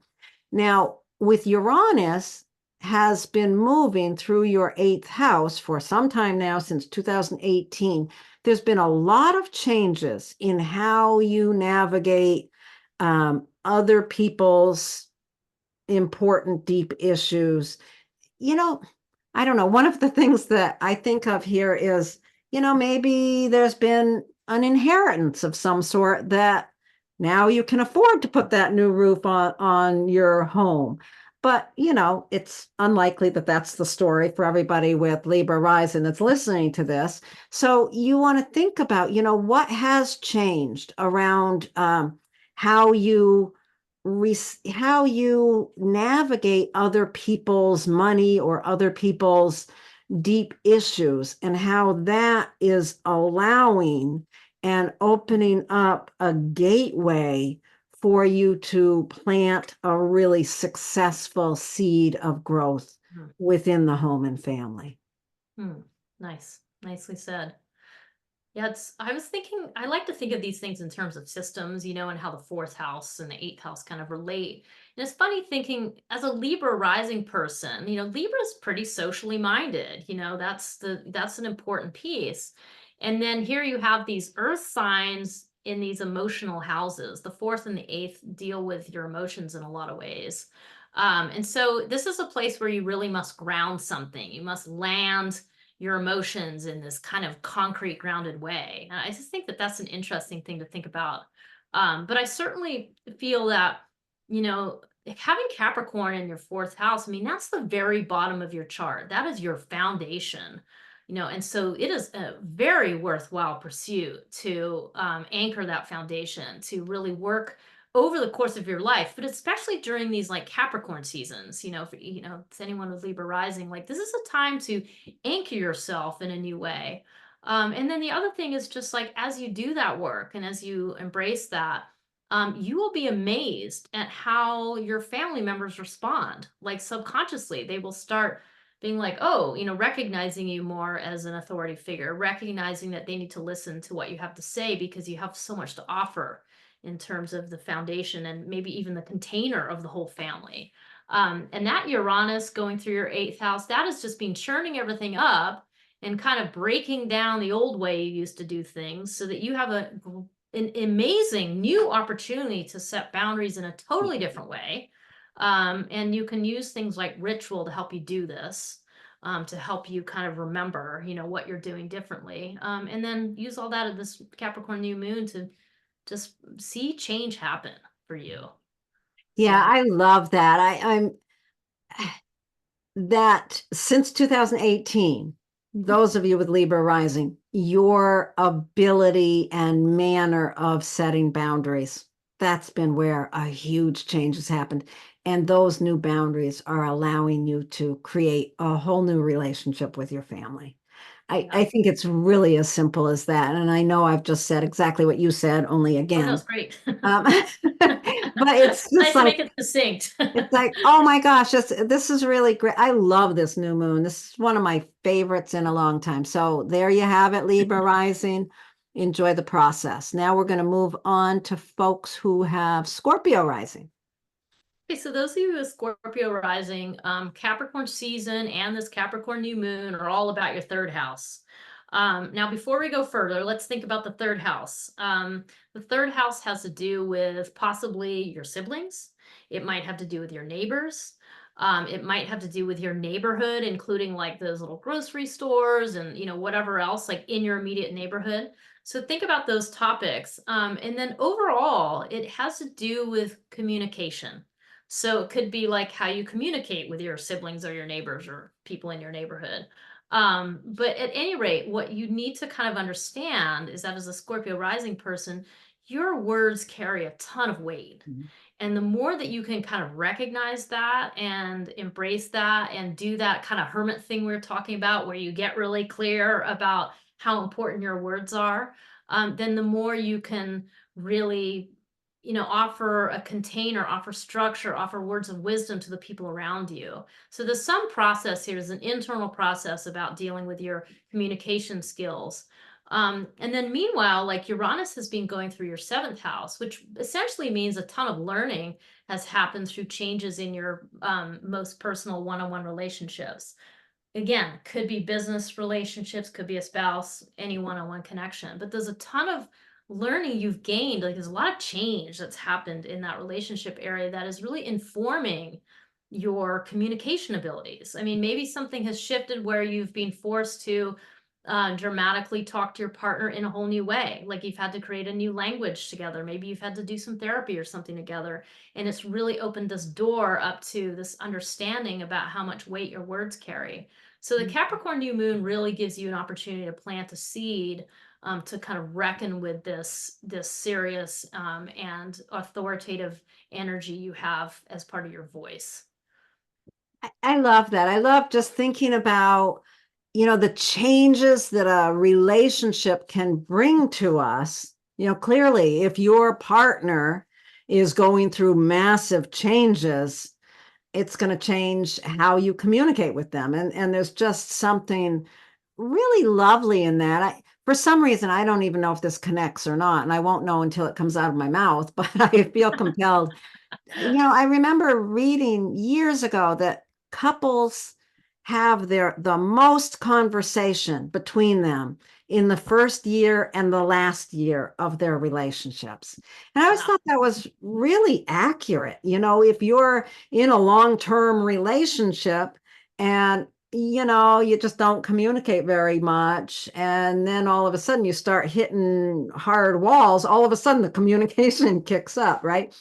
Now, with Uranus has been moving through your eighth house for some time now, since 2018. There's been a lot of changes in how you navigate other people's important, deep issues. You know, I don't know. One of the things that I think of here is, maybe there's been an inheritance of some sort that now you can afford to put that new roof on your home. But, it's unlikely that that's the story for everybody with Libra rising that's listening to this. So you want to think about, what has changed around how you how you navigate other people's money or other people's deep issues, and how that is allowing and opening up a gateway for you to plant a really successful seed of growth within the home and family. Nice. Nicely said. Yeah, I was thinking, I like to think of these things in terms of systems, and how the fourth house and the eighth house kind of relate. And it's funny thinking as a Libra rising person, Libra is pretty socially minded, that's an important piece. And then here you have these earth signs in these emotional houses. The fourth and the eighth deal with your emotions in a lot of ways. And so this is a place where you really must ground something. You must land your emotions in this kind of concrete, grounded way. And I just think that that's an interesting thing to think about. But I certainly feel that, having Capricorn in your fourth house, I mean, that's the very bottom of your chart. That is your foundation, and so it is a very worthwhile pursuit to anchor that foundation, to really work over the course of your life, but especially during these like Capricorn seasons, for, it's anyone with Libra rising, like this is a time to anchor yourself in a new way. And then the other thing is just like, as you do that work and as you embrace that, you will be amazed at how your family members respond. Like subconsciously, they will start being like, oh, recognizing you more as an authority figure, recognizing that they need to listen to what you have to say because you have so much to offer in terms of the foundation and maybe even the container of the whole family. And that Uranus going through your eighth house, that is just been churning everything up and kind of breaking down the old way you used to do things so that you have an amazing new opportunity to set boundaries in a totally different way. And you can use things like ritual to help you do this, to help you kind of remember, what you're doing differently. And then use all that at this Capricorn new moon to just see change happen for you. Yeah, So, I love that. I'm that since 2018, those of you with Libra rising, your ability and manner of setting boundaries, that's been where a huge change has happened. And those new boundaries are allowing you to create a whole new relationship with your family. I think it's really as simple as that. And I know I've just said exactly what you said, only oh, no, again. it's great. Um, But it's just Nice to like, make it succinct. it's like, oh my gosh, this is really great. I love this new moon. This is one of my favorites in a long time. So there you have it, Libra rising. Enjoy the process. Now we're going to move on to folks who have Scorpio rising. Okay, so those of you with Scorpio rising, Capricorn season and this Capricorn new moon are all about your third house. Now, before we go further, let's think about the third house. The third house has to do with possibly your siblings. It might have to do with your neighbors. It might have to do with your neighborhood, including like those little grocery stores and whatever else like in your immediate neighborhood. So think about those topics. And then overall, it has to do with communication. So it could be like how you communicate with your siblings or your neighbors or people in your neighborhood. But at any rate, what you need to kind of understand is that as a Scorpio rising person, your words carry a ton of weight. And the more that you can kind of recognize that and embrace that and do that kind of hermit thing we are talking about, where you get really clear about how important your words are, then the more you can really offer a container, offer structure, offer words of wisdom to the people around you. So the some process here is an internal process about dealing with your communication skills. And then meanwhile, like Uranus has been going through your seventh house, which essentially means a ton of learning has happened through changes in your most personal one-on-one relationships. Again, could be business relationships, could be a spouse, any one-on-one connection, but there's a ton of learning you've gained. Like there's a lot of change that's happened in that relationship area that is really informing your communication abilities. I mean, maybe something has shifted where you've been forced to dramatically talk to your partner in a whole new way. Like you've had to create a new language together. Maybe you've had to do some therapy or something together. And it's really opened this door up to this understanding about how much weight your words carry. So the Capricorn new moon really gives you an opportunity to plant a seed to kind of reckon with this serious and authoritative energy you have as part of your voice. I love that. I love just thinking about, the changes that a relationship can bring to us. Clearly, if your partner is going through massive changes, it's going to change how you communicate with them. And there's just something really lovely in that. For some reason, I don't even know if this connects or not, and I won't know until it comes out of my mouth, but I feel compelled. I remember reading years ago that couples have the most conversation between them in the first year and the last year of their relationships. And I always thought that was really accurate. If you're in a long-term relationship and you just don't communicate very much. And then all of a sudden you start hitting hard walls. All of a sudden the communication kicks up, right?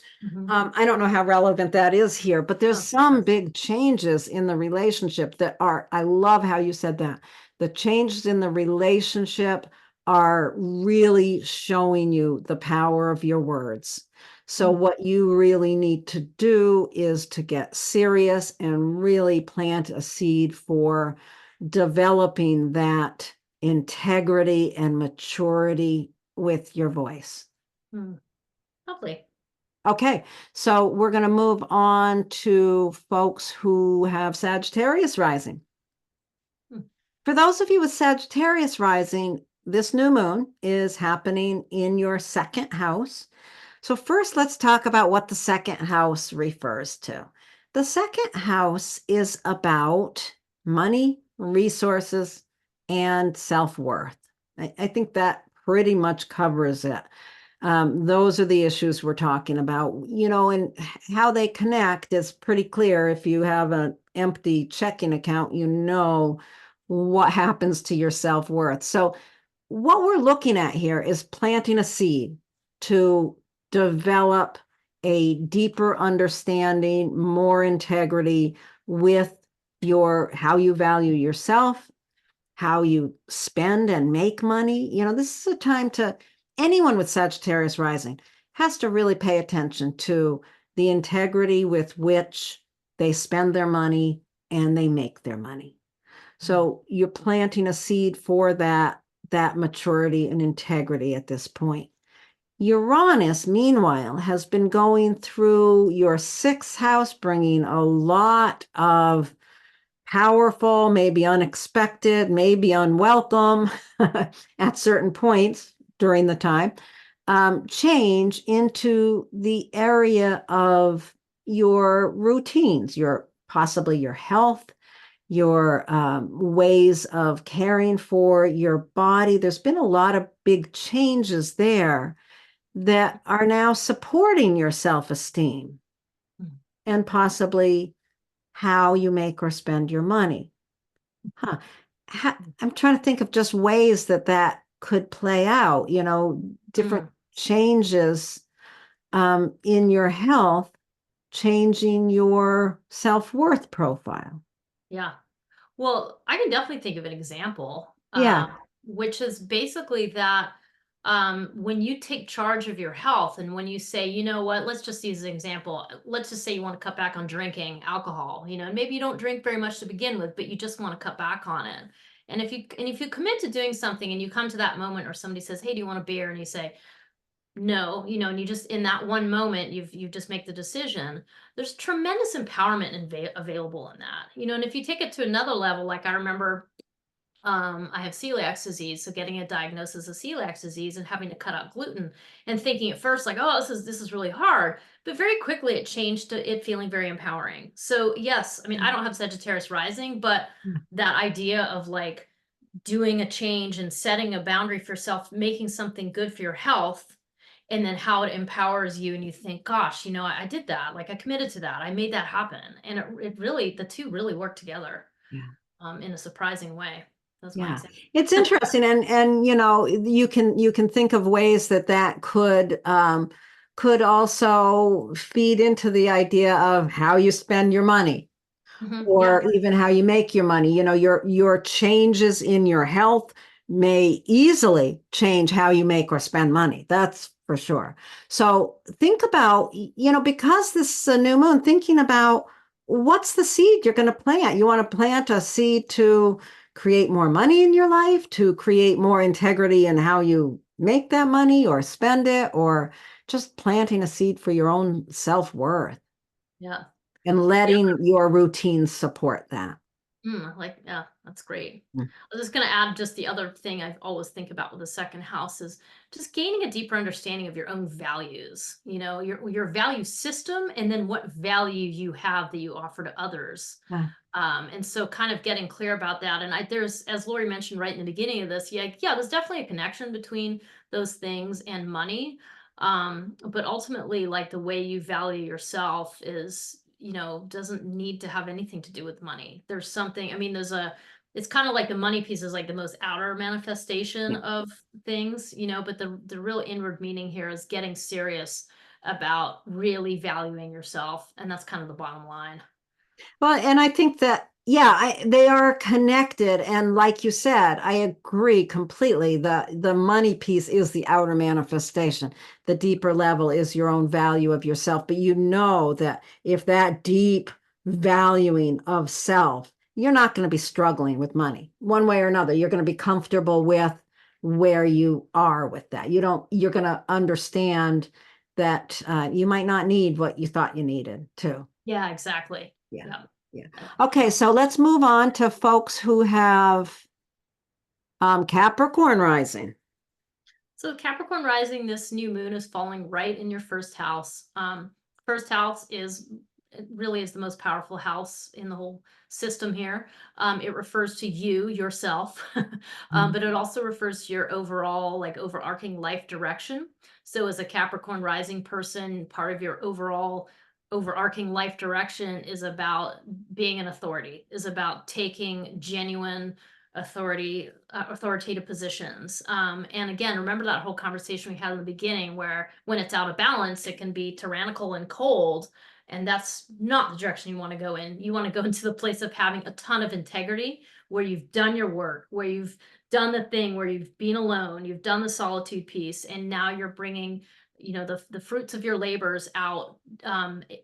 I don't know how relevant that is here, but there's some big changes in the relationship that are, I love how you said that. The changes in the relationship are really showing you the power of your words. So what you really need to do is to get serious and really plant a seed for developing that integrity and maturity with your voice. Lovely. Okay, so we're going to move on to folks who have Sagittarius rising. For those of you with Sagittarius rising, this new moon is happening in your second house. So first, let's talk about what the second house refers to. The second house is about money, resources, and self-worth. I think that pretty much covers it. Those are the issues we're talking about, and how they connect is pretty clear. If you have an empty checking account, what happens to your self-worth. So what we're looking at here is planting a seed to develop a deeper understanding, more integrity with how you value yourself, how you spend and make money. This is a time anyone with Sagittarius rising has to really pay attention to the integrity with which they spend their money and they make their money. So you're planting a seed for that maturity and integrity at this point. Uranus, meanwhile, has been going through your sixth house, bringing a lot of powerful, maybe unexpected, maybe unwelcome at certain points during the time, change into the area of your routines, your possibly your health, your ways of caring for your body. There's been a lot of big changes there that are now supporting your self-esteem and possibly how you make or spend your money. Huh. I'm trying to think of just ways that that could play out, different changes in your health, changing your self-worth profile. Yeah. Well, I can definitely think of an example, Yeah. which is basically that when you take charge of your health and when you say, you know what, let's just use an example. Let's just say you want to cut back on drinking alcohol, and maybe you don't drink very much to begin with, but you just want to cut back on it. And if you commit to doing something and you come to that moment or somebody says, hey, do you want a beer? And you say, no, and you just in that one moment you just make the decision. There's tremendous empowerment and available in that, and if you take it to another level, like I remember I have celiac disease, so getting a diagnosis of celiac disease and having to cut out gluten and thinking at first like, oh, this is really hard, but very quickly it changed to it feeling very empowering. So yes, I mean, I don't have Sagittarius rising, but that idea of like doing a change and setting a boundary for yourself, making something good for your health, and then how it empowers you and you think, gosh, I did that, like I committed to that, I made that happen, and it really, the two really work together Yeah. in a surprising way. That's my Yeah, example. it's interesting, and you can think of ways that that could also feed into the idea of how you spend your money, Yeah. or even how you make your money. Your changes in your health may easily change how you make or spend money. That's for sure. So think about, because this is a new moon, thinking about what's the seed you're going to plant. You want to plant a seed to create more money in your life, to create more integrity in how you make that money or spend it, or just planting a seed for your own self-worth Yeah. and Yeah. letting your routines support that. Yeah, that's great. Mm. I was just going to add just the other thing I always think about with the second house is just gaining a deeper understanding of your own values, your value system, and then what value you have that you offer to others. Yeah. And so kind of getting clear about that. And there's, as Laurie mentioned right in the beginning of this, yeah, there's definitely a connection between those things and money. But ultimately, like the way you value yourself is, doesn't need to have anything to do with money. There's something, I mean, it's kind of like the money piece is like the most outer manifestation Yeah. of things, but the real inward meaning here is getting serious about really valuing yourself. And that's kind of the bottom line. Well, and I think that, yeah, they are connected. And like you said, I agree completely. The money piece is the outer manifestation. The deeper level is your own value of yourself. But you know that if that deep valuing of self, you're not going to be struggling with money one way or another. You're going to be comfortable with where you are with that. You're going to understand that you might not need what you thought you needed too. Yeah, exactly. Yeah. Yeah. Yeah. Okay, so let's move on to folks who have Capricorn rising. So Capricorn rising, this new moon is falling right in your first house. First house really is the most powerful house in the whole system here. It refers to you, yourself, but it also refers to your overall, like overarching life direction. So as a Capricorn rising person, part of your overall overarching life direction is about being an authority, is about taking genuine authoritative positions. And again, remember that whole conversation we had in the beginning where when it's out of balance, it can be tyrannical and cold. And that's not the direction you want to go in. You want to go into the place of having a ton of integrity, where you've done your work, where you've done the thing, where you've been alone, you've done the solitude piece, and now you're bringing the fruits of your labors out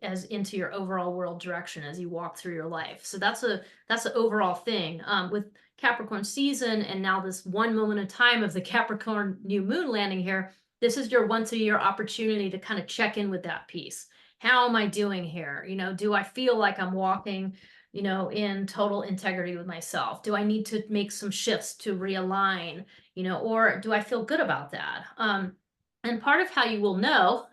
as into your overall world direction as you walk through your life. So that's the overall thing with Capricorn season, and now this one moment in time of the Capricorn new moon landing here. this is your once a year opportunity to kind of check in with that piece. How am I doing here? You know, do I feel like I'm walking, you know, in total integrity with myself? Do I need to make some shifts to realign, you know, or do I feel good about that? And part of how you will know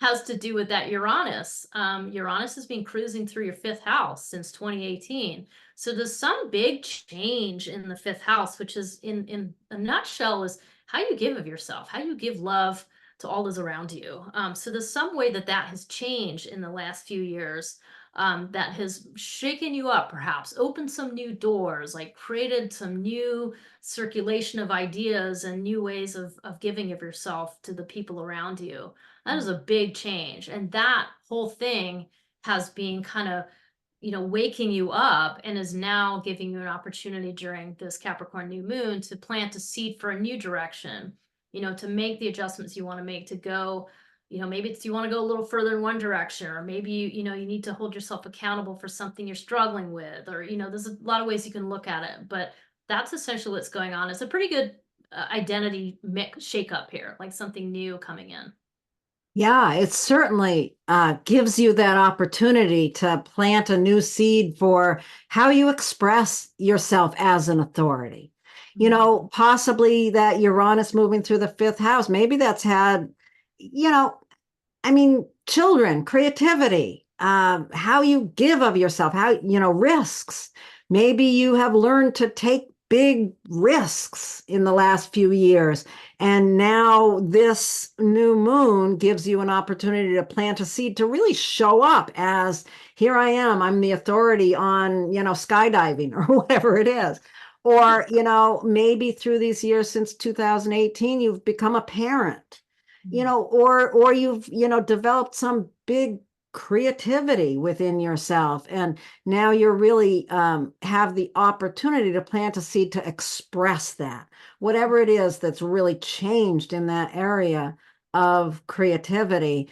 has to do with that Uranus. Uranus has been cruising through your fifth house since 2018. So there's some big change in the fifth house, which is in a nutshell is how you give of yourself, how you give love to all those around you. So there's some way that that has changed in the last few years, that has shaken you up, perhaps opened some new doors, like created some new circulation of ideas and new ways of giving of yourself to the people around you. That is a big change. And that whole thing has been kind of, you know, waking you up and is now giving you an opportunity during this Capricorn new moon to plant a seed for a new direction, you know, to make the adjustments you want to make to go, you know, maybe it's you want to go a little further in one direction, or maybe you know, you need to hold yourself accountable for something you're struggling with, or, you know, there's a lot of ways you can look at it, but that's essentially what's going on. It's a pretty good identity mix shake up here, like something new coming in. Yeah, it certainly gives you that opportunity to plant a new seed for how you express yourself as an authority. You know, possibly that Uranus moving through the fifth house, maybe that's had, you know, I mean, children, creativity, how you give of yourself, how, you know, risks. Maybe you have learned to take big risks in the last few years. And now this new moon gives you an opportunity to plant a seed to really show up as, here I am, I'm the authority on, you know, skydiving or whatever it is. Or, you know, maybe through these years since 2018, you've become a parent, you know, or you've, you know, developed some big creativity within yourself, and now you're really have the opportunity to plant a seed to express that, whatever it is that's really changed in that area of creativity.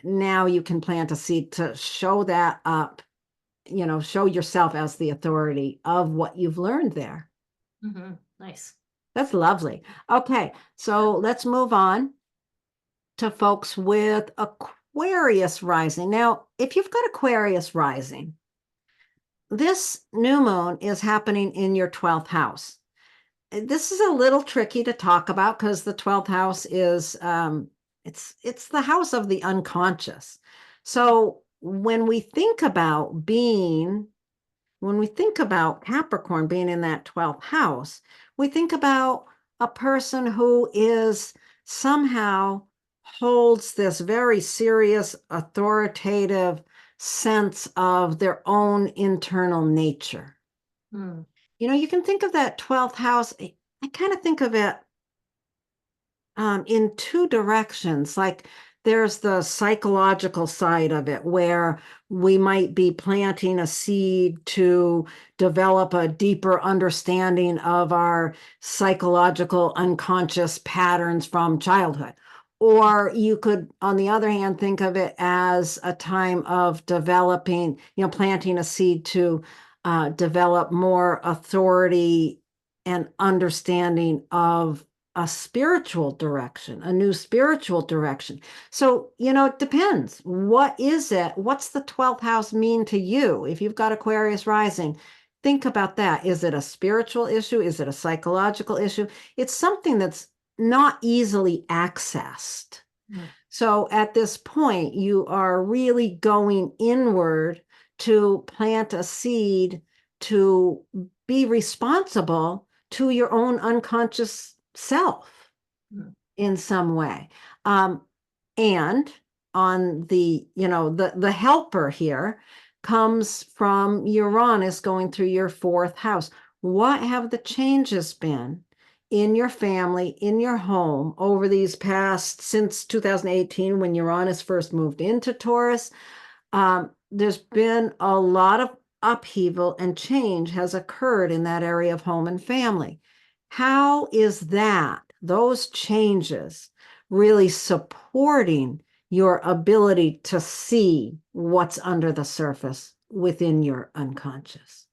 Now you can plant a seed to show that up, you know, show yourself as the authority of what you've learned there. Nice. That's lovely. Okay, so let's move on to folks with Aquarius rising. Now, if you've got Aquarius rising, this new moon is happening in your 12th house. This is a little tricky to talk about because the 12th house is it's the house of the unconscious. So when we think about Capricorn being in that 12th house, we think about a person who is somehow holds this very serious, authoritative sense of their own internal nature. You know, you can think of that 12th house. I kind of think of it in two directions. Like there's the psychological side of it, where we might be planting a seed to develop a deeper understanding of our psychological unconscious patterns from childhood. Or you could, on the other hand, think of it as a time of developing, you know, planting a seed to develop more authority and understanding of a spiritual direction, a new spiritual direction. So, you know, it depends. What is it? What's the 12th house mean to you? If you've got Aquarius rising, think about that. Is it a spiritual issue? Is it a psychological issue? It's something that's not easily accessed. So at this point, you are really going inward to plant a seed to be responsible to your own unconscious self in some way. And on the, you know, the helper here comes from Uranus going through your 4th house. What have the changes been in your family, in your home over these past, since 2018, when Uranus first moved into Taurus? There's been a lot of upheaval and change has occurred in that area of home and family. How is that, those changes, really supporting your ability to see what's under the surface within your unconscious?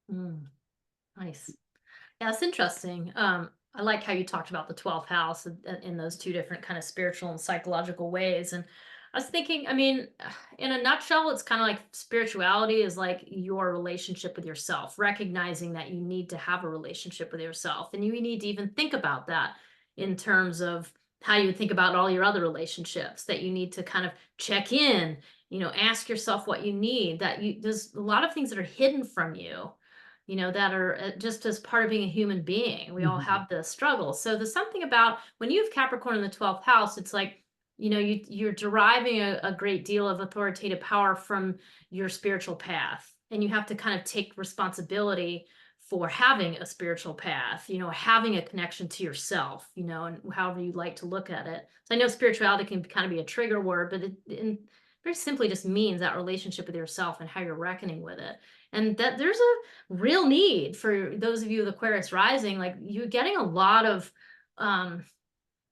Nice. Yeah, it's interesting. I like how you talked about the 12th house in those two different kind of spiritual and psychological ways. And I was thinking, I mean, in a nutshell, it's kind of like spirituality is like your relationship with yourself, recognizing that you need to have a relationship with yourself. And you need to even think about that in terms of how you think about all your other relationships, that you need to kind of check in, ask yourself what you need, there's a lot of things that are hidden from you, that are just as part of being a human being. We all have the struggle. So there's something about when you have Capricorn in the 12th house, it's like, you're deriving a great deal of authoritative power from your spiritual path. And you have to kind of take responsibility for having a spiritual path, having a connection to yourself, and however you like to look at it. So I know spirituality can kind of be a trigger word, but it very simply just means that relationship with yourself and how you're reckoning with it. And that there's a real need for those of you with Aquarius rising, like you're getting a lot of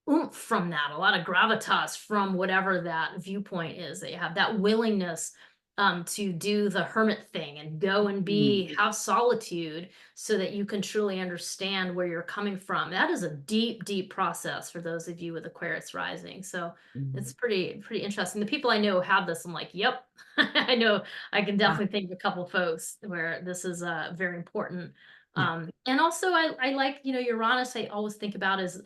oomph from that, a lot of gravitas from whatever that viewpoint is that you have, that willingness to do the hermit thing and go and have solitude so that you can truly understand where you're coming from. That is a deep, deep process for those of you with Aquarius rising. So it's pretty interesting. The people I know have this. I'm like, yep, I know. I can definitely think of a couple folks where this is very important. And also I like, Uranus, I always think about as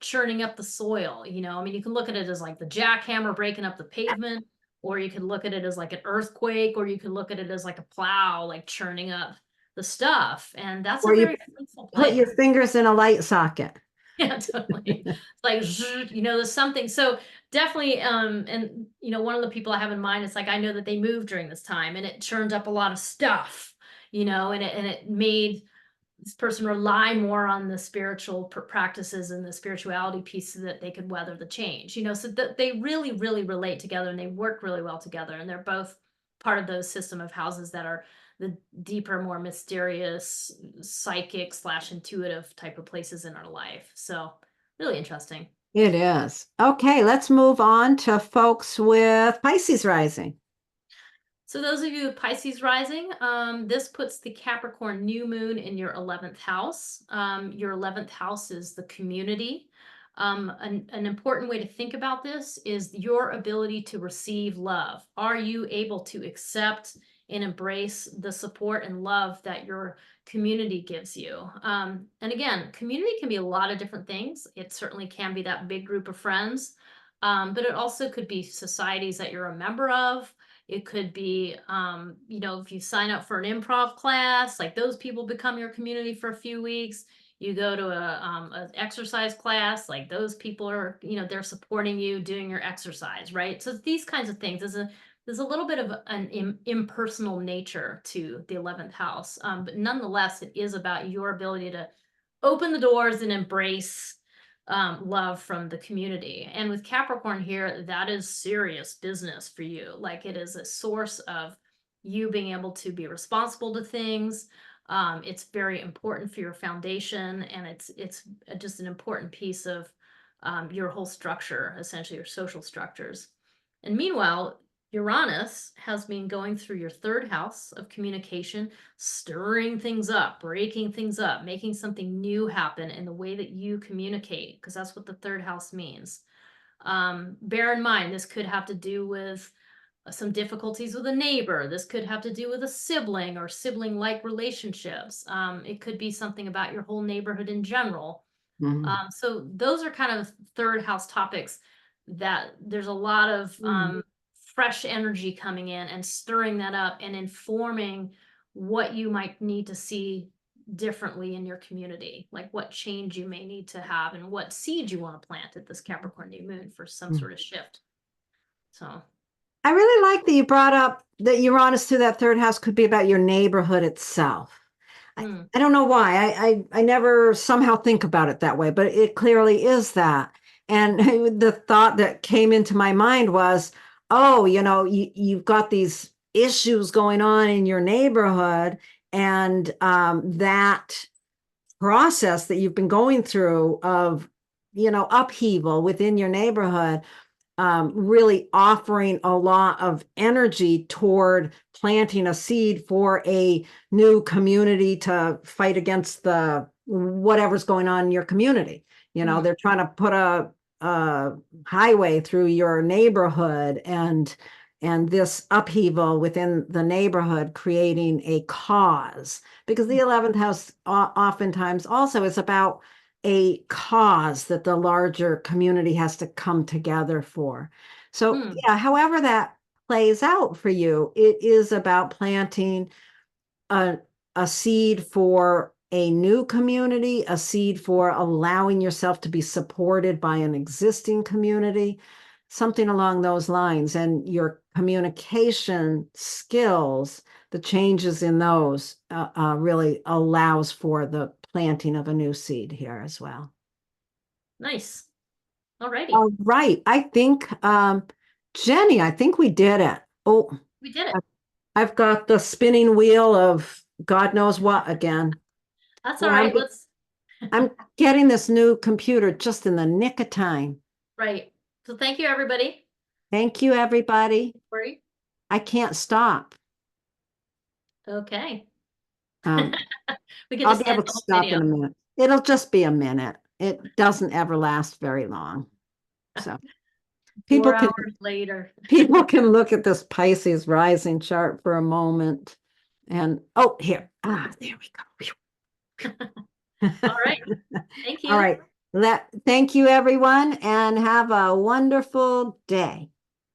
churning up the soil. I mean, you can look at it as like the jackhammer breaking up the pavement, or you can look at it as like an earthquake, or you can look at it as like a plow, like churning up the stuff. And that's Or a you very peaceful put place. your fingers in a light socket. Yeah, totally. It's like, there's something. So definitely, and one of the people I have in mind, it's like, I know that they moved during this time and it churned up a lot of stuff, and it made this person rely more on the spiritual practices and the spirituality piece so that they could weather the change, so that they really, really relate together and they work really well together. And they're both part of those system of houses that are the deeper, more mysterious, psychic / intuitive type of places in our life. So really interesting. It is. Okay, let's move on to folks with Pisces rising. So those of you with Pisces rising, this puts the Capricorn New Moon in your 11th house. Your 11th house is the community. An important way to think about this is your ability to receive love. Are you able to accept and embrace the support and love that your community gives you? And again, community can be a lot of different things. It certainly can be that big group of friends, but it also could be societies that you're a member of. It could be, if you sign up for an improv class, like those people become your community for a few weeks. You go to a exercise class, like those people are, they're supporting you doing your exercise, right? So these kinds of things. There's a little bit of an impersonal nature to the 11th house, but nonetheless, it is about your ability to open the doors and embrace love from the community. And with Capricorn here, that is serious business for you. Like it is a source of you being able to be responsible to things. It's very important for your foundation, and it's just an important piece of your whole structure, essentially your social structures. And meanwhile, Uranus has been going through your 3rd house of communication, stirring things up, breaking things up, making something new happen in the way that you communicate, because that's what the 3rd house means. Bear in mind, this could have to do with some difficulties with a neighbor. This could have to do with a sibling or sibling-like relationships. It could be something about your whole neighborhood in general. So those are kind of 3rd house topics that there's a lot of fresh energy coming in and stirring that up and informing what you might need to see differently in your community, like what change you may need to have and what seed you want to plant at this Capricorn New Moon for some sort of shift. So I really like that you brought up that Uranus through that 3rd house could be about your neighborhood itself. I don't know why. I never somehow think about it that way, but it clearly is that. And the thought that came into my mind was, oh, you've got these issues going on in your neighborhood, and that process that you've been going through of, upheaval within your neighborhood, really offering a lot of energy toward planting a seed for a new community to fight against the whatever's going on in your community. They're trying to put a highway through your neighborhood, and this upheaval within the neighborhood creating a cause, because the 11th house oftentimes also is about a cause that the larger community has to come together for. So yeah, however that plays out for you, it is about planting a seed for a new community, a seed for allowing yourself to be supported by an existing community, something along those lines. And your communication skills, the changes in those really allows for the planting of a new seed here as well. Nice. Alrighty. All right. I think, Jennie, I think we did it. Oh, We did it. I've got the spinning wheel of God knows what again. That's Well, all right. I'm getting this new computer just in the nick of time. Right. So thank you, everybody. Thank you, everybody. Corey. I can't stop. Okay. I'll We can be just able end to the whole stop video. in a minute. It'll just be a minute. It doesn't ever last very long. So 4 hours later. people can look at this Pisces rising chart for a moment. And oh, here. There we go. All right. Thank you. All right. Thank you, everyone, and have a wonderful day.